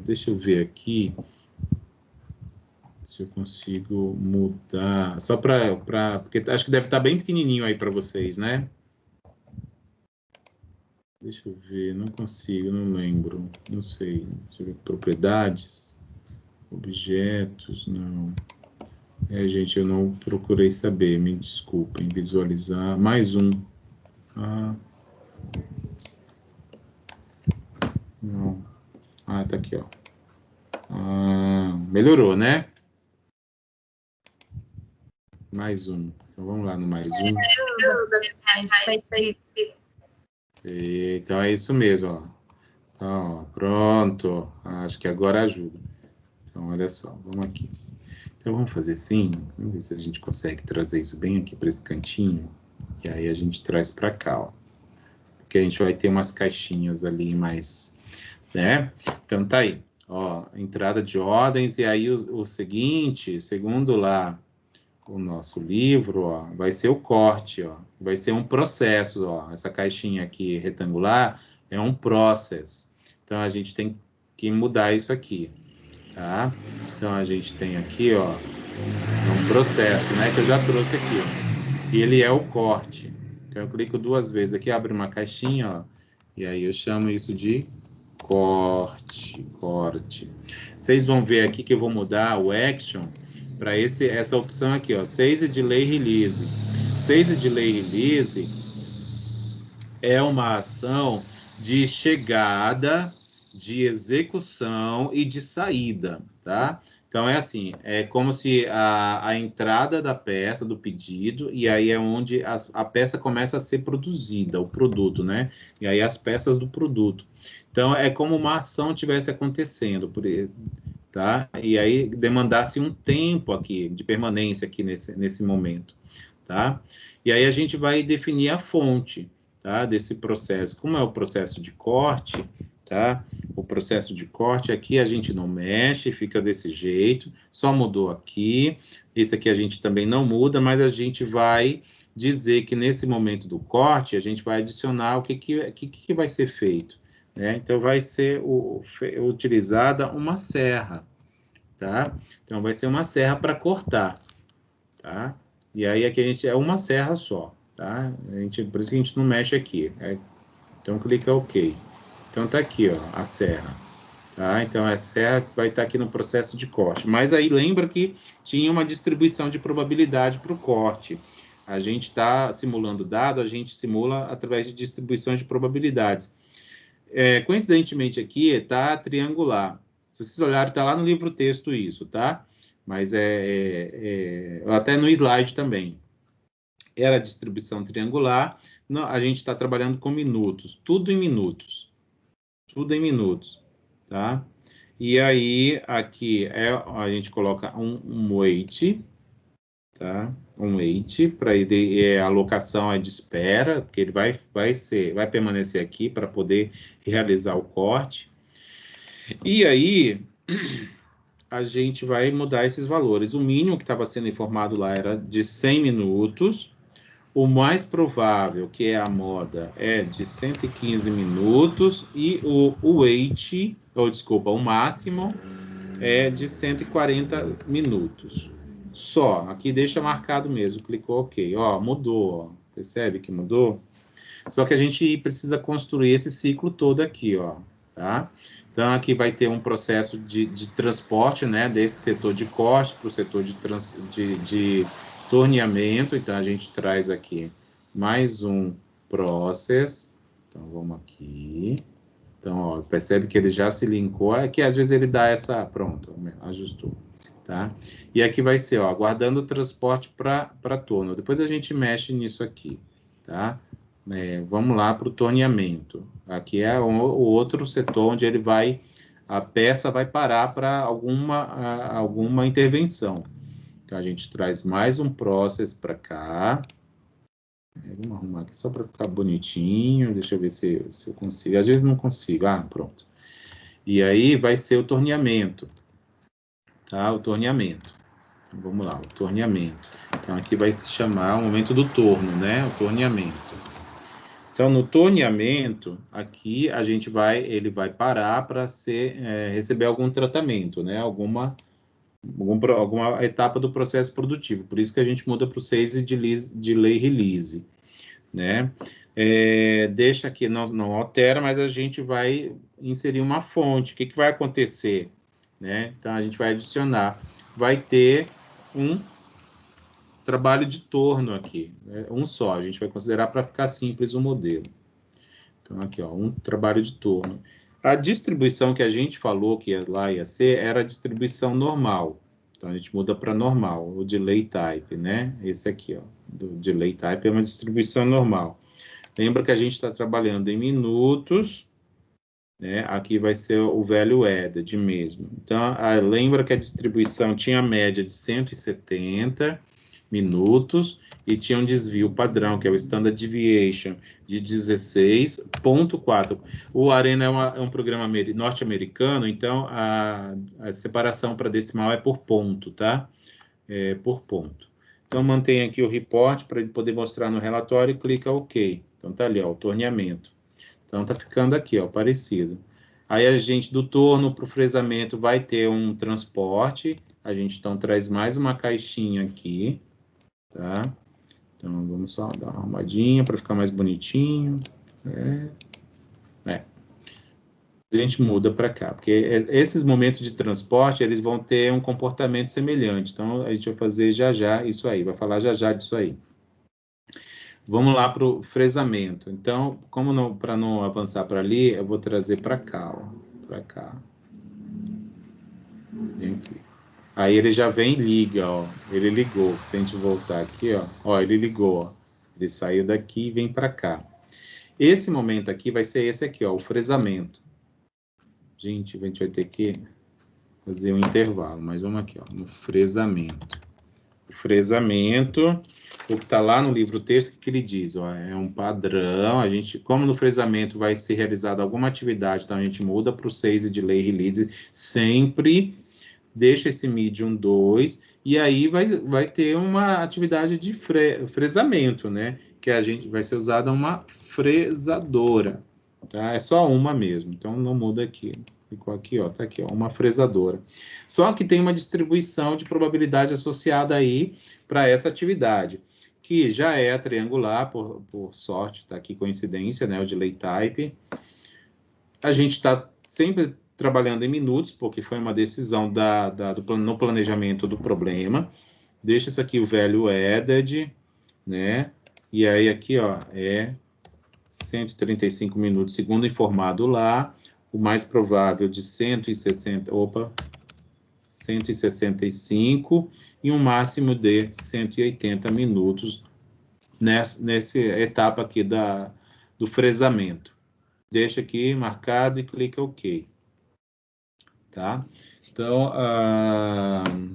Deixa eu ver aqui se eu consigo mudar, só porque acho que deve estar bem pequenininho aí para vocês, né? Deixa eu ver, não consigo, não lembro, não sei. Deixa eu ver, propriedades, objetos, não. Gente, eu não procurei saber, me desculpem. Visualizar, mais um. Não. Tá aqui, ó. Melhorou, né? Mais um. Então, vamos lá no mais um. Então, é isso mesmo, ó. Então, ó, pronto. Acho que agora ajuda. Então, olha só, vamos aqui. Então, vamos fazer assim. Vamos ver se a gente consegue trazer isso bem aqui para esse cantinho. E aí, a gente traz para cá, ó. Porque a gente vai ter umas caixinhas ali mais, né? Então, tá aí. Ó, entrada de ordens. E aí, o seguinte, segundo lá o nosso livro, ó, vai ser o corte, ó. Vai ser um processo, ó. Essa caixinha aqui retangular é um process. Então, a gente tem que mudar isso aqui, tá? Então, a gente tem aqui, ó, um processo, né, que eu já trouxe aqui, ó. E ele é o corte. Então, eu clico 2 vezes aqui, abre uma caixinha, ó, e aí eu chamo isso de corte. Vocês vão ver aqui que eu vou mudar o action para essa opção aqui, ó, Save Delay Release. Save Delay Release é uma ação de chegada, de execução e de saída, tá? Então, é assim, é como se a entrada da peça, do pedido, e aí é onde a peça começa a ser produzida, o produto, né? E aí as peças do produto. Então, é como uma ação tivesse acontecendo, tá? E aí demandasse um tempo aqui, de permanência aqui nesse momento, tá? E aí a gente vai definir a fonte, tá? Desse processo. Como é o processo de corte, tá? O processo de corte aqui a gente não mexe, fica desse jeito, só mudou aqui. Esse aqui a gente também não muda, mas a gente vai dizer que nesse momento do corte a gente vai adicionar o que vai ser feito, né? Então vai ser utilizada uma serra, tá? Então vai ser uma serra para cortar, tá? E aí aqui a gente é uma serra só, tá? Por isso que a gente não mexe aqui. Então clica OK. Então, está aqui, ó, a serra. Tá? Então, a serra vai estar aqui no processo de corte. Mas aí, lembra que tinha uma distribuição de probabilidade para o corte. A gente está simulando dado, a gente simula através de distribuições de probabilidades. Coincidentemente, aqui está triangular. Se vocês olharem, está lá no livro-texto isso, tá? Mas até no slide também. Era a distribuição triangular. Não, a gente está trabalhando com minutos. Tudo em minutos. Tudo em minutos, tá? E aí, aqui, a gente coloca um weight, tá? Um weight, para a alocação é de espera, porque ele vai permanecer aqui para poder realizar o corte. E aí, a gente vai mudar esses valores. O mínimo que estava sendo informado lá era de 100 minutos. O mais provável, que é a moda, é de 115 minutos. E o weight, ou desculpa, o máximo é de 140 minutos. Só, aqui deixa marcado mesmo, clicou OK. Ó, mudou, ó. Percebe que mudou? Só que a gente precisa construir esse ciclo todo aqui, ó, tá? Então, aqui vai ter um processo de transporte, né, desse setor de corte para o setor de torneamento. Então, a gente traz aqui mais um process. Então, vamos aqui. Então, ó, percebe que ele já se linkou. Aqui, às vezes, ele dá essa... Pronto, ajustou. Tá? E aqui vai ser, ó, aguardando o transporte para torno. Depois a gente mexe nisso aqui, tá? Vamos lá para o torneamento. Aqui é o outro setor onde ele vai... A peça vai parar para alguma intervenção. Então, a gente traz mais um process para cá. Vamos arrumar aqui só para ficar bonitinho. Deixa eu ver se eu consigo. Às vezes não consigo. Ah, pronto. E aí vai ser o torneamento. Tá? O torneamento. Então, vamos lá, o torneamento. Então, aqui vai se chamar o momento do torno, né? O torneamento. Então, no torneamento, aqui ele vai parar para receber algum tratamento, né? Alguma etapa do processo produtivo. Por isso que a gente muda para o 6 de lei release, né? Deixa aqui, não altera, mas a gente vai inserir uma fonte. O que vai acontecer? Né? Então, a gente vai adicionar. Vai ter um trabalho de torno aqui, né? Um só. A gente vai considerar para ficar simples o modelo. Então, aqui, ó, um trabalho de torno. A distribuição que a gente falou que lá ia ser era a distribuição normal. Então, a gente muda para normal, o delay type, né? Esse aqui, ó, do delay type é uma distribuição normal. Lembra que a gente está trabalhando em minutos, né? Aqui vai ser o value added mesmo. Então, lembra que a distribuição tinha a média de 170 minutos e tinha um desvio padrão, que é o Standard Deviation, de 16,4. O Arena é um programa norte-americano, então a separação para decimal é por ponto, tá? É por ponto. Então, mantém aqui o report para ele poder mostrar no relatório e clica OK. Então, tá ali, ó, o torneamento. Então, tá ficando aqui, ó, parecido. Aí, a gente, do torno para o fresamento, vai ter um transporte. A gente, então, traz mais uma caixinha aqui, tá? Então, vamos só dar uma arrumadinha para ficar mais bonitinho. A gente muda para cá, porque esses momentos de transporte, eles vão ter um comportamento semelhante. Então, a gente vai fazer já isso aí, vai falar já disso aí. Vamos lá para o fresamento. Então, para não avançar para ali, eu vou trazer para cá, ó, para cá. Vem aqui. Aí ele já vem e liga, ó. Ele ligou. Se a gente voltar aqui, ó, ele ligou, ó. Ele saiu daqui e vem para cá. Esse momento aqui vai ser esse aqui, ó, o fresamento. Gente, a gente vai ter que fazer um intervalo, mas vamos aqui, ó, no fresamento. O fresamento, o que está lá no livro-texto, o que ele diz? Ó, é um padrão, a gente, como no fresamento vai ser realizada alguma atividade, então a gente muda para o 6 de lay release, sempre deixa esse medium 2, e aí vai ter uma atividade de fresamento, né? Que a gente vai ser usada uma fresadora, tá? É só uma mesmo, então não muda aqui. Ficou aqui, ó, tá aqui, ó, uma fresadora. Só que tem uma distribuição de probabilidade associada aí para essa atividade, que já é triangular, por sorte, tá aqui coincidência, né, o delay type. A gente está sempre trabalhando em minutos, porque foi uma decisão no planejamento do problema. Deixa isso aqui o velho added, né? E aí aqui, ó, é 135 minutos, segundo informado lá, o mais provável de 165 e um máximo de 180 minutos nessa etapa aqui do fresamento. Deixa aqui marcado e clica OK. Tá? Então,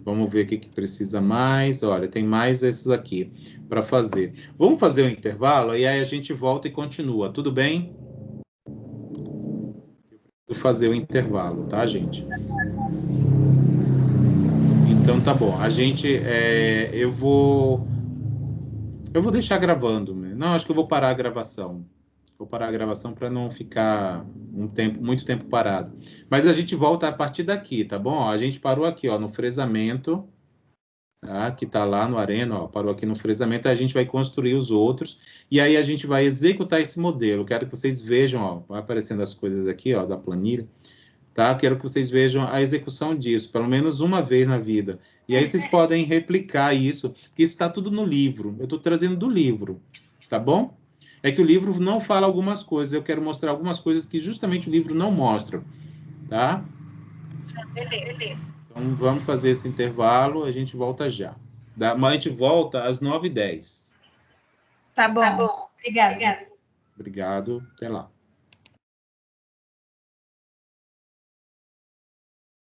vamos ver o que precisa mais. Olha, tem mais esses aqui para fazer. Vamos fazer um intervalo e aí a gente volta e continua. Tudo bem? Vou fazer o intervalo, tá, gente? Então, tá bom. A gente, eu vou deixar gravando. Não, acho que eu vou parar a gravação. Vou parar a gravação para não ficar muito tempo parado. Mas a gente volta a partir daqui, tá bom? A gente parou aqui, ó, no fresamento, tá? Que tá lá no Arena, ó, parou aqui no fresamento. A gente vai construir os outros e aí a gente vai executar esse modelo. Quero que vocês vejam, ó, vai aparecendo as coisas aqui, ó, da planilha, tá? Quero que vocês vejam a execução disso, pelo menos uma vez na vida. E aí vocês podem replicar isso, que isso está tudo no livro. Eu estou trazendo do livro, tá bom? É que o livro não fala algumas coisas, eu quero mostrar algumas coisas que justamente o livro não mostra, tá? Beleza. Então, vamos fazer esse intervalo, a gente volta já. Mas a gente volta às 9h10. Tá bom. Obrigada. Obrigado, até lá.